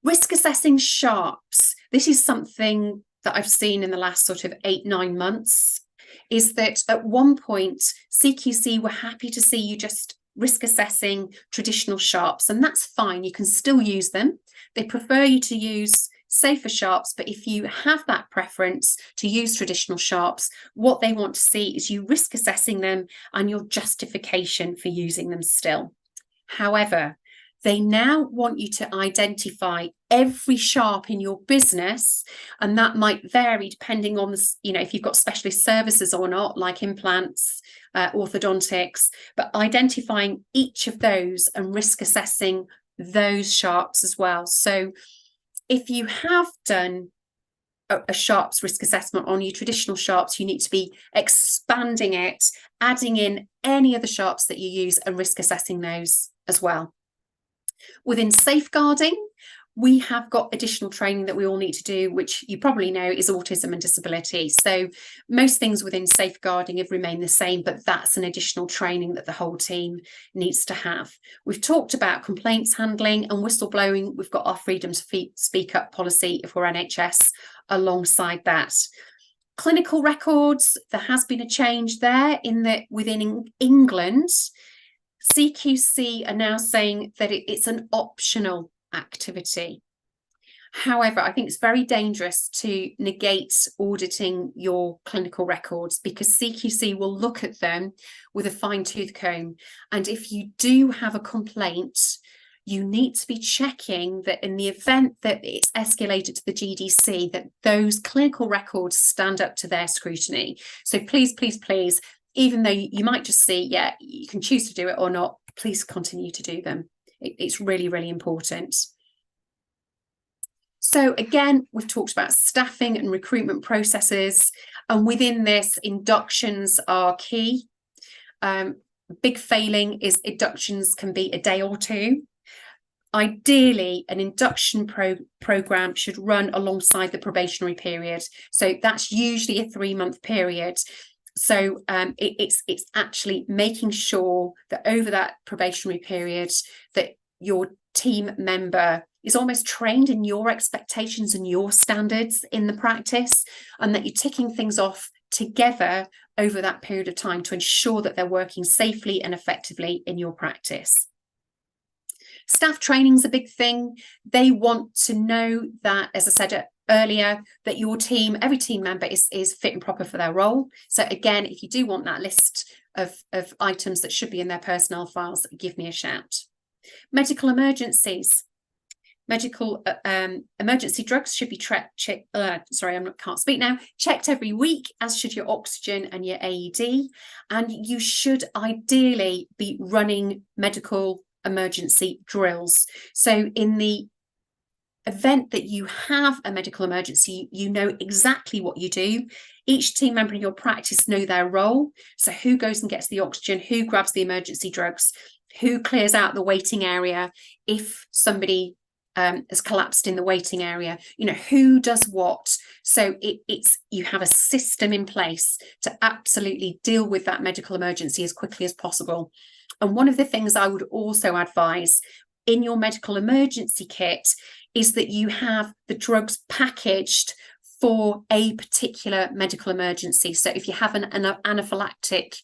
Risk assessing sharps. This is something that I've seen in the last sort of 8-9 months, is that at one point CQC were happy to see you just risk assessing traditional sharps, and that's fine, you can still use them. They prefer you to use safer sharps, but if you have that preference to use traditional sharps, what they want to see is you risk assessing them and your justification for using them still. However, they now want you to identify every sharp in your business, and that might vary depending on if you've got specialist services or not, like implants, orthodontics, but identifying each of those and risk assessing those sharps as well. So if you have done a sharps risk assessment on your traditional sharps, you need to be expanding it, adding in any other sharps that you use and risk assessing those as well. Within safeguarding, we have got additional training that we all need to do, which you probably know is autism and disability. So most things within safeguarding have remained the same, but that's an additional training that the whole team needs to have. We've talked about complaints handling and whistleblowing. We've got our freedom to speak up policy if we're NHS alongside that. Clinical records, there has been a change there in that within England, CQC are now saying that it's an optional activity. However, I think it's very dangerous to negate auditing your clinical records, because CQC will look at them with a fine-tooth comb. And if you do have a complaint, you need to be checking that in the event that it's escalated to the GDC, that those clinical records stand up to their scrutiny. So please, please, please, even though you might just see, yeah, you can choose to do it or not, please continue to do them. It's really, really important. So again, we've talked about staffing and recruitment processes, and within this, inductions are key. Big failing is inductions can be a day or two. Ideally, an induction program should run alongside the probationary period. So that's usually a 3-month period. So it's actually making sure that over that probationary period that your team member is almost trained in your expectations and your standards in the practice, and that you're ticking things off together over that period of time to ensure that they're working safely and effectively in your practice. Staff training is a big thing. They want to know that, as I said earlier, that your team, every team member is fit and proper for their role. So again, if you do want that list of items that should be in their personnel files, give me a shout. Medical emergencies. Medical emergency drugs should be checked every week, as should your oxygen and your AED. And you should ideally be running medical emergency drills. So in the event that you have a medical emergency, you know exactly what you do. Each team member in your practice know their role. So who goes and gets the oxygen, who grabs the emergency drugs, who clears out the waiting area if somebody has collapsed in the waiting area, you know, who does what. So it's you have a system in place to absolutely deal with that medical emergency as quickly as possible. And one of the things I would also advise in your medical emergency kit is that you have the drugs packaged for a particular medical emergency. So if you have an anaphylactic,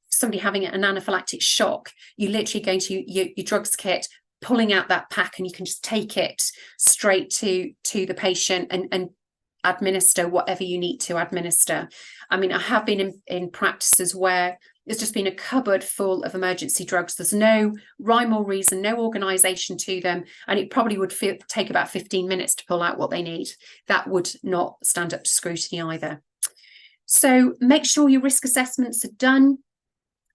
somebody having an anaphylactic shock, you literally go to your drugs kit, pulling out that pack, and you can just take it straight to the patient and administer whatever you need to administer. I mean, I have been in practices where there's just been a cupboard full of emergency drugs. There's no rhyme or reason, no organisation to them, and it probably would take about 15 minutes to pull out what they need. That would not stand up to scrutiny either. So make sure your risk assessments are done.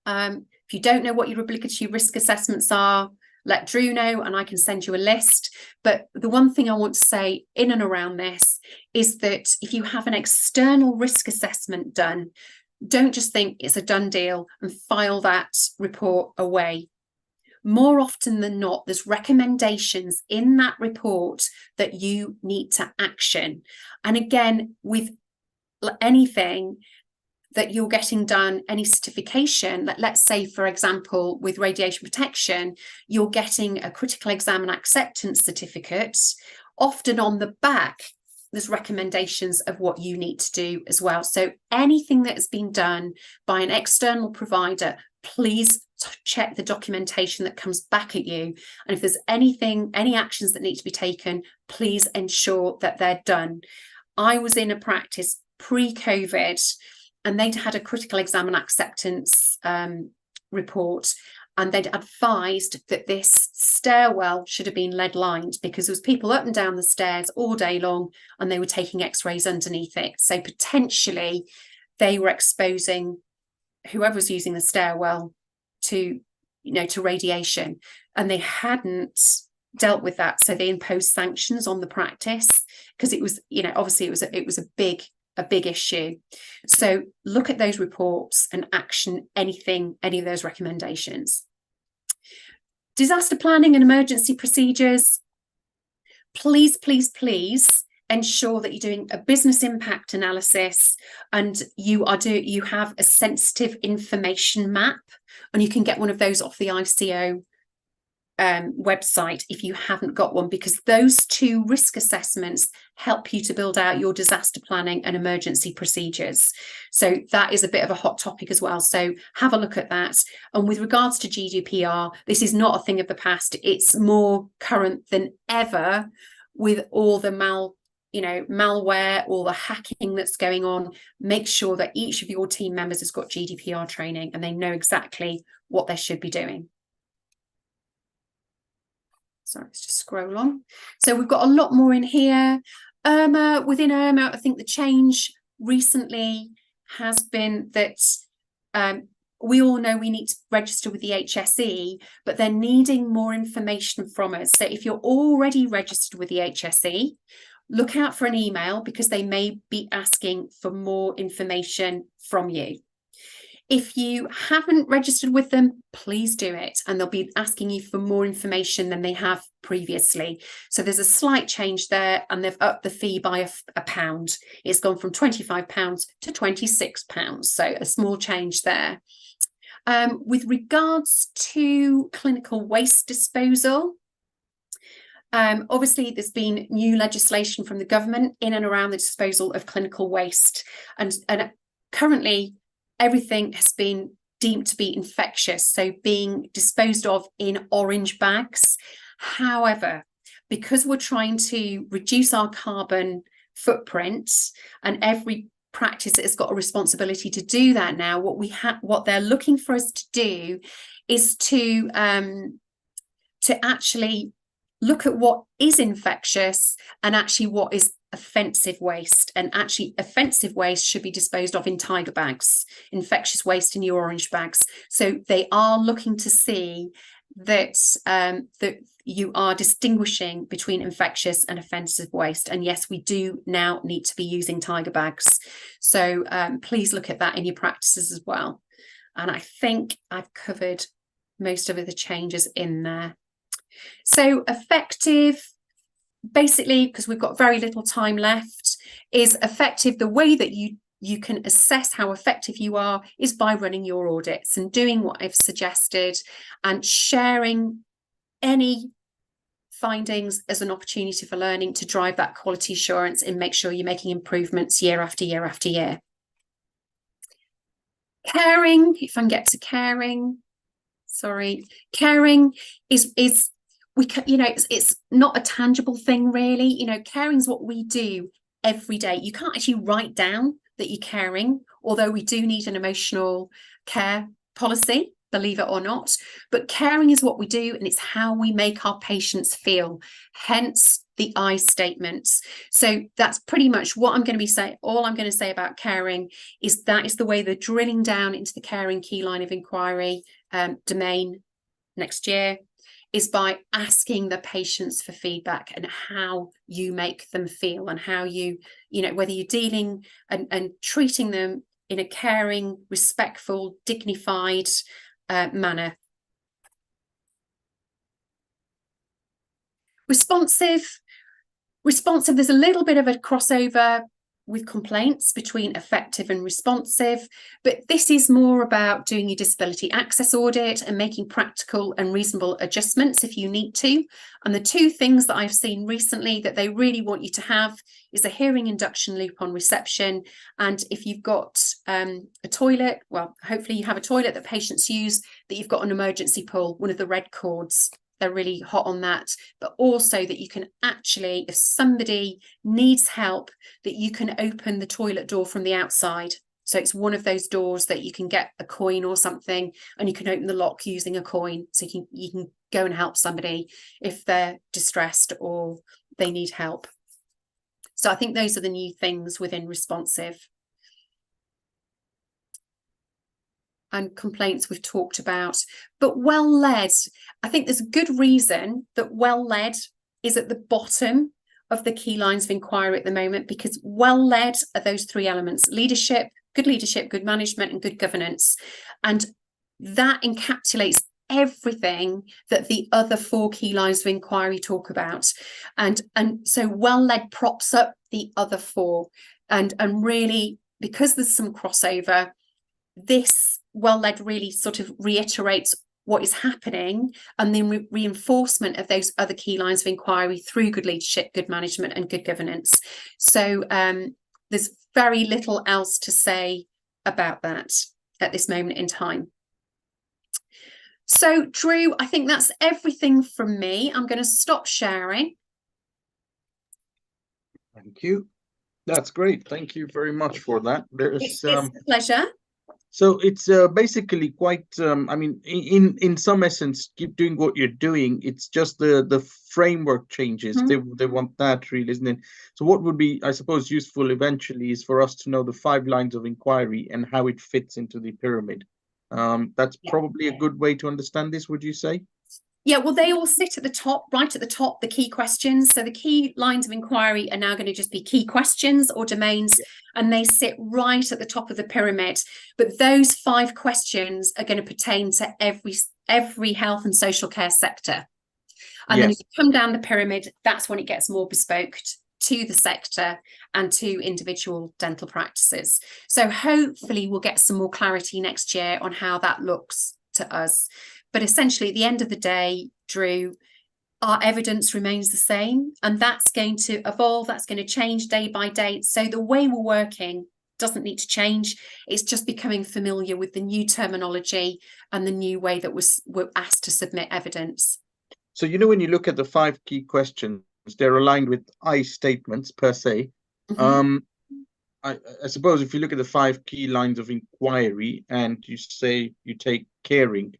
If you don't know what your obligatory risk assessments are, let Drew know and I can send you a list. But the one thing I want to say in and around this is that if you have an external risk assessment done, don't just think it's a done deal and file that report away. More often than not, there's recommendations in that report that you need to action. And again, with anything that you're getting done, any certification, that let's say, for example, with radiation protection, you're getting a critical exam and acceptance certificate, often on the back, there's recommendations of what you need to do as well. So anything that has been done by an external provider, please check the documentation that comes back at you. And if there's anything, any actions that need to be taken, please ensure that they're done. I was in a practice pre-COVID, and they'd had a critical exam and acceptance report, and they'd advised that this stairwell should have been lead lined because there was people up and down the stairs all day long, and they were taking x-rays underneath it. So potentially they were exposing whoever was using the stairwell to, you know, to radiation, and they hadn't dealt with that. So they imposed sanctions on the practice because it was, obviously it was a big issue. So look at those reports and action any of those recommendations. Disaster planning and emergency procedures. Please, please, please ensure that you're doing a business impact analysis and you have a sensitive information map, and you can get one of those off the ICO website if you haven't got one, because those two risk assessments help you to build out your disaster planning and emergency procedures. So that is a bit of a hot topic as well. So have a look at that. And with regards to GDPR, this is not a thing of the past. It's more current than ever with all the malware, all the hacking that's going on. Make sure that each of your team members has got GDPR training and they know exactly what they should be doing. Sorry, let's just scroll on. So we've got a lot more in here. Within IRMA, I think the change recently has been that we all know we need to register with the HSE, but they're needing more information from us. So if you're already registered with the HSE, look out for an email because they may be asking for more information from you. If you haven't registered with them, please do it, and they'll be asking you for more information than they have previously. So there's a slight change there, and they've upped the fee by a pound. It's gone from £25 to £26, so a small change there. With regards to clinical waste disposal, obviously there's been new legislation from the government in and around the disposal of clinical waste, and currently everything has been deemed to be infectious, so being disposed of in orange bags. However, because we're trying to reduce our carbon footprint, and every practice has got a responsibility to do that now, what they're looking for us to do is to actually look at what is infectious and actually what is offensive waste. And actually offensive waste should be disposed of in tiger bags, infectious waste in your orange bags. So they are looking to see that that you are distinguishing between infectious and offensive waste. And yes, we do now need to be using tiger bags. So please look at that in your practices as well. And I think I've covered most of the changes in there. So effective, basically, because we've got very little time left, is effective. The way that you can assess how effective you are is by running your audits and doing what I've suggested and sharing any findings as an opportunity for learning to drive that quality assurance and make sure you're making improvements year after year after year. Caring, if I can get to caring, sorry, caring is it's not a tangible thing really. Caring is what we do every day. You can't actually write down that you're caring, although we do need an emotional care policy, believe it or not. But caring is what we do, and it's how we make our patients feel, hence the I statements. So that's pretty much what I'm going to be saying. All I'm going to say about caring is that is the way they're drilling down into the caring key line of inquiry domain next year, is by asking the patients for feedback and how you make them feel, and how whether you're dealing and treating them in a caring, respectful, dignified manner. Responsive, there's a little bit of a crossover with complaints between effective and responsive, but this is more about doing your disability access audit and making practical and reasonable adjustments if you need to. And the two things that I've seen recently that they really want you to have is a hearing induction loop on reception. And if you've got a toilet, well, hopefully you have a toilet that patients use, that you've got an emergency pull, one of the red cords. They're really hot on that, but also that you can actually, if somebody needs help, that you can open the toilet door from the outside. So it's one of those doors that you can get a coin or something, and you can open the lock using a coin. So you can go and help somebody if they're distressed or they need help. So I think those are the new things within responsive. and complaints we've talked about. But well-led, I think there's a good reason that well-led is at the bottom of the key lines of inquiry at the moment, because well-led are those three elements: leadership, good management, and good governance. And that encapsulates everything that the other four key lines of inquiry talk about. And so well-led props up the other four. And really, because there's some crossover, this well-led really sort of reiterates what is happening, and then reinforcement of those other key lines of inquiry through good leadership, good management, and good governance. So there's very little else to say about that at this moment in time. So Drew, I think that's everything from me. I'm going to stop sharing. Thank you. That's great. Thank you very much for that. It's a pleasure. So it's basically quite, I mean, in some essence, keep doing what you're doing. It's just the framework changes. Mm-hmm. They want that, really, isn't it? So what would be, I suppose, useful eventually is for us to know the 5 lines of inquiry and how it fits into the pyramid. That's probably a good way to understand this, would you say? Yeah, well, they all sit at the top, right at the top, the key questions. So the key lines of inquiry are now going to just be key questions or domains, and they sit right at the top of the pyramid. But those 5 questions are going to pertain to every health and social care sector. And then if you come down the pyramid, that's when it gets more bespoke to the sector and to individual dental practices. So hopefully we'll get some more clarity next year on how that looks to us. But essentially, at the end of the day, Drew, our evidence remains the same, and that's going to evolve, that's going to change day by day. So the way we're working doesn't need to change. It's just becoming familiar with the new terminology and the new way that we're asked to submit evidence. So, you know, when you look at the 5 key questions, they're aligned with I statements per se. Mm-hmm. I suppose if you look at the 5 key lines of inquiry and you say you take caring,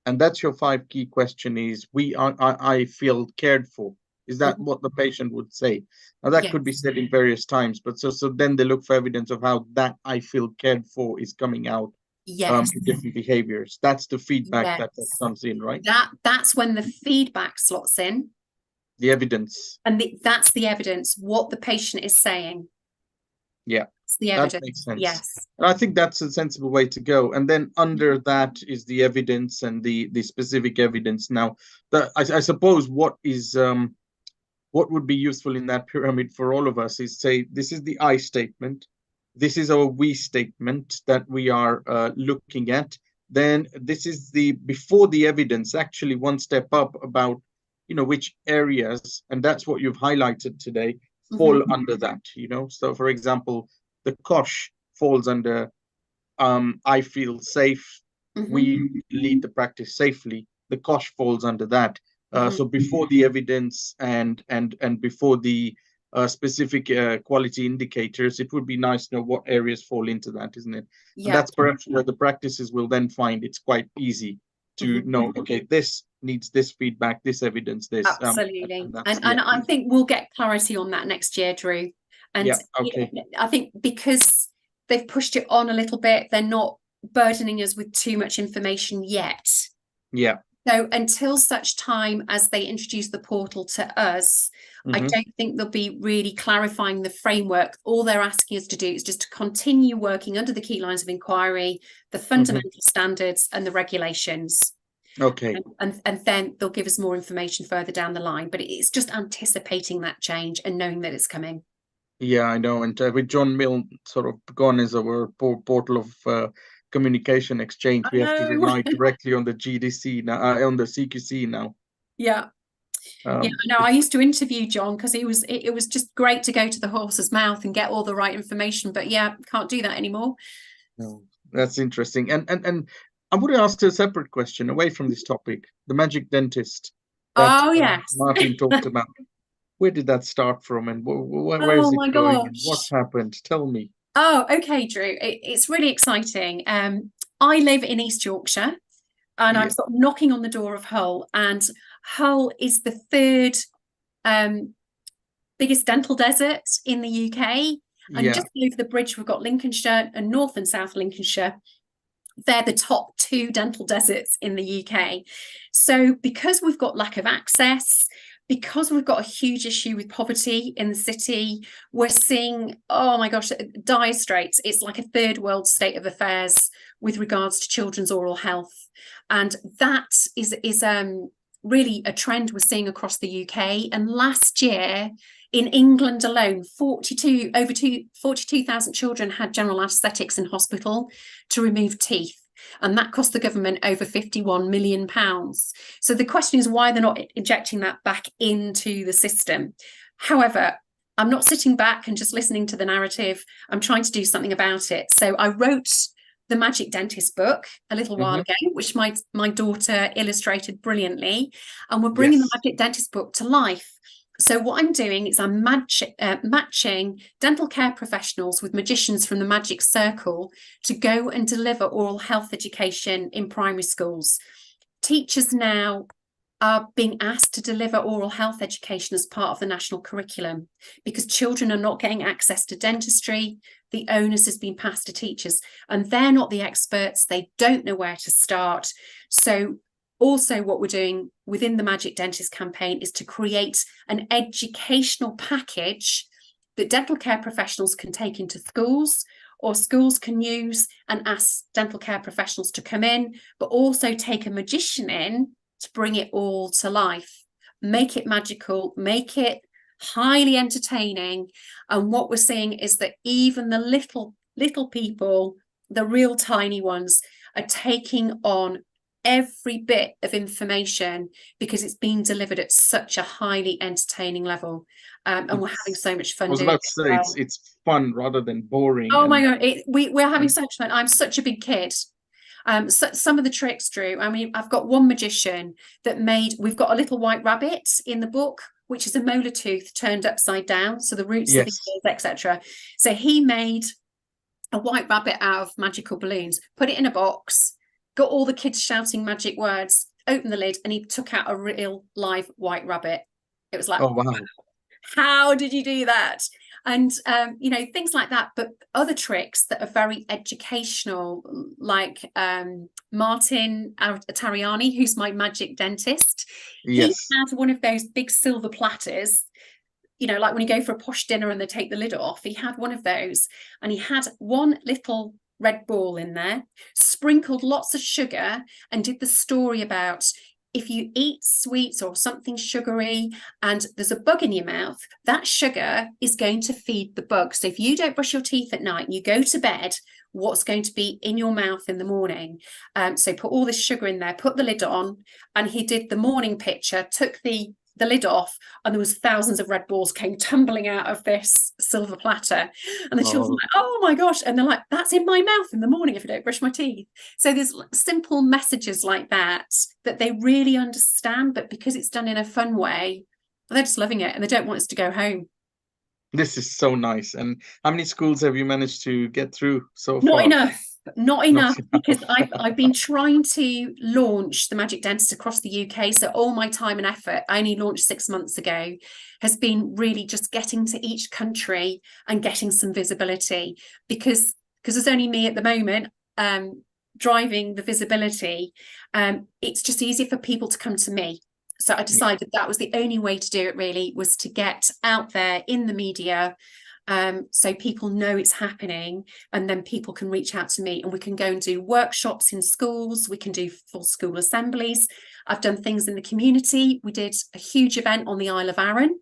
and that's your 5 key question is, I feel cared for. Is that mm-hmm. what the patient would say? Now that could be said in various times, but so then they look for evidence of how that I feel cared for is coming out. In different behaviors. That's the feedback that comes in, right? That's when the feedback slots in. The evidence. And that's the evidence, what the patient is saying. Yeah. It's the evidence. That makes sense. Yes. And I think that's a sensible way to go. And then under that is the evidence and the specific evidence. Now, I suppose what would be useful in that pyramid for all of us is say, this is the I statement. This is our we statement that we are looking at. Then this is the before the evidence, actually one step up about, you know, which areas, and that's what you've highlighted today, fall mm-hmm. under that, you know. So for example, the COSH falls under I feel safe, mm-hmm. we lead the practice safely. The COSH falls under that. Mm-hmm. So before the evidence and before the specific quality indicators, it would be nice to know what areas fall into that, isn't it? Yeah. And that's perhaps where the practices will then find it's quite easy to mm-hmm. know, okay, this needs this feedback, this evidence, this. Absolutely. And I think we'll get clarity on that next year, Drew. And I think because they've pushed it on a little bit, they're not burdening us with too much information yet. Yeah. So until such time as they introduce the portal to us, mm-hmm. I don't think they'll be really clarifying the framework. All they're asking us to do is just to continue working under the key lines of inquiry, the fundamental mm-hmm. standards and the regulations. Okay. And then they'll give us more information further down the line. But it's just anticipating that change and knowing that it's coming. Yeah, I know. And with John Mill sort of gone as our portal of communication exchange, we have to rely directly on the GDC now, on the CQC now. Yeah. I used to interview John because it was just great to go to the horse's mouth and get all the right information, but can't do that anymore. No, that's interesting. And I would ask a separate question away from this topic, the magic dentist that yes. Martin talked about. Where did that start from, and where is it going, and what's happened? Tell me. Oh, okay, Drew. It's really exciting. I live in East Yorkshire, and I'm sort of knocking on the door of Hull, and Hull is the 3rd biggest dental desert in the UK. And just over the bridge, we've got Lincolnshire and North and South Lincolnshire. they're the top 2 dental deserts in the UK. So because we've got lack of access, because we've got a huge issue with poverty in the city, we're seeing, oh my gosh, dire straits. It's like a third world state of affairs with regards to children's oral health. And that is really a trend we're seeing across the UK. And last year in England alone, 42,000 children had general anaesthetics in hospital to remove teeth. And that cost the government over £51 million. So the question is why they're not injecting that back into the system. However, I'm not sitting back and just listening to the narrative. I'm trying to do something about it. So I wrote the Magic Dentist book a little while ago, which my daughter illustrated brilliantly. And we're bringing the Magic Dentist book to life. So what I'm doing is I'm matching dental care professionals with magicians from the Magic Circle to go and deliver oral health education in primary schools. Teachers now are being asked to deliver oral health education as part of the national curriculum because children are not getting access to dentistry. The onus has been passed to teachers and they're not the experts. They don't know where to start. So also what we're doing within the Magic Dentist campaign is to create an educational package that dental care professionals can take into schools or schools can use and ask dental care professionals to come in, but also take a magician in to bring it all to life, make it magical, make it highly entertaining. And what we're seeing is that even the little people, the real tiny ones, are taking on every bit of information because it's being delivered at such a highly entertaining level. And we're having so much fun. I was about to say it's fun rather than boring. Oh my God, we're having so much fun. I'm such a big kid. So some of the tricks, Drew, I mean, I've got one magician that we've got a little white rabbit in the book, which is a molar tooth turned upside down. So the roots of the ears, etc. So he made a white rabbit out of magical balloons, put it in a box, got all the kids shouting magic words, opened the lid, and he took out a real live white rabbit. It was like, oh wow, how did you do that? And things like that, but other tricks that are very educational, like Martin Tariani, who's my magic dentist. He had one of those big silver platters, like when you go for a posh dinner and they take the lid off. He had one of those, and he had one little red ball in there, sprinkled lots of sugar, and did the story about if you eat sweets or something sugary and there's a bug in your mouth, that sugar is going to feed the bug. So if you don't brush your teeth at night and you go to bed, what's going to be in your mouth in the morning? So put all this sugar in there, put the lid on, and he did the morning picture, took the lid off, and there was thousands of red balls came tumbling out of this silver platter, and the children were like, oh my gosh, and they're like, that's in my mouth in the morning if I don't brush my teeth. So there's simple messages like that they really understand, but because it's done in a fun way, they're just loving it and they don't want us to go home. This is so nice. And how many schools have you managed to get through so far? Not enough, because I've been trying to launch the Magic Dentist across the UK. So all my time and effort, I only launched 6 months ago, has been really just getting to each country and getting some visibility, because there's only me at the moment driving the visibility. It's just easier for people to come to me. So I decided that was the only way to do it, really, was to get out there in the media, so people know it's happening, and then people can reach out to me and we can go and do workshops in schools. We can do full school assemblies. I've done things in the community. We did a huge event on the Isle of Arran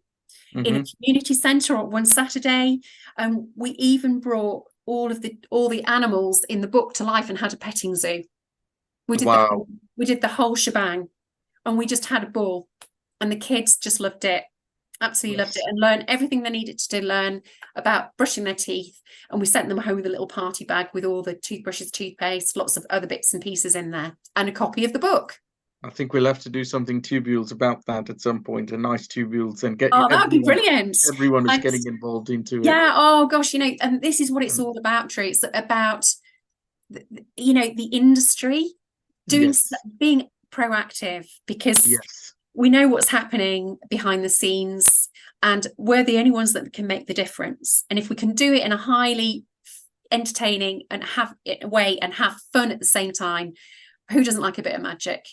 in a community centre on one Saturday, and we even brought all the animals in the book to life and had a petting zoo. We did the whole shebang, and we just had a ball, and the kids just loved it. Absolutely loved it, and learned everything they needed to learn about brushing their teeth. And we sent them home with a little party bag with all the toothbrushes, toothpaste, lots of other bits and pieces in there, and a copy of the book. I think we'll have to do something tubules about that at some point, a nice tubules, and get that would be brilliant. Everyone is getting involved into it. Yeah, oh gosh, and this is what it's all about, Drew. It's about the industry being proactive, because we know what's happening behind the scenes, and we're the only ones that can make the difference. And if we can do it in a highly entertaining and have it away and have fun at the same time. Who doesn't like a bit of magic?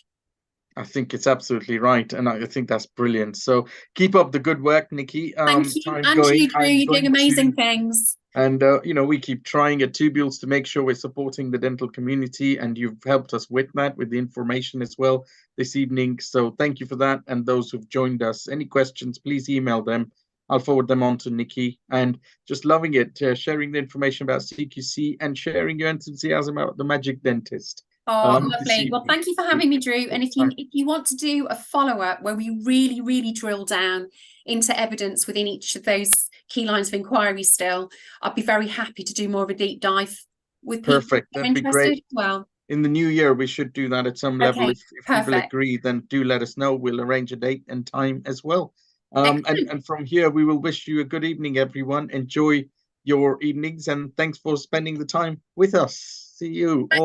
I think it's absolutely right, and I think that's brilliant. So keep up the good work, Nikki. Thank you, Time and going. you, Drew. I'm You're doing going to, amazing things. and we keep trying at Tubules to make sure we're supporting the dental community, and you've helped us with that, with the information as well this evening. So thank you for that, and those who've joined us. Any questions, please email them. I'll forward them on to Nikki. And just loving it, sharing the information about CQC and sharing your enthusiasm about the Magic Dentist. Oh, lovely. Well, thank you for having me, Drew. And if you want to do a follow-up where we really, really drill down into evidence within each of those key lines of inquiry still, I'd be very happy to do more of a deep dive with people. Perfect. That'd be great. Well, in the new year, we should do that at some level. If people agree, then do let us know. We'll arrange a date and time as well. And from here, we will wish you a good evening, everyone. Enjoy your evenings, and thanks for spending the time with us. See you all.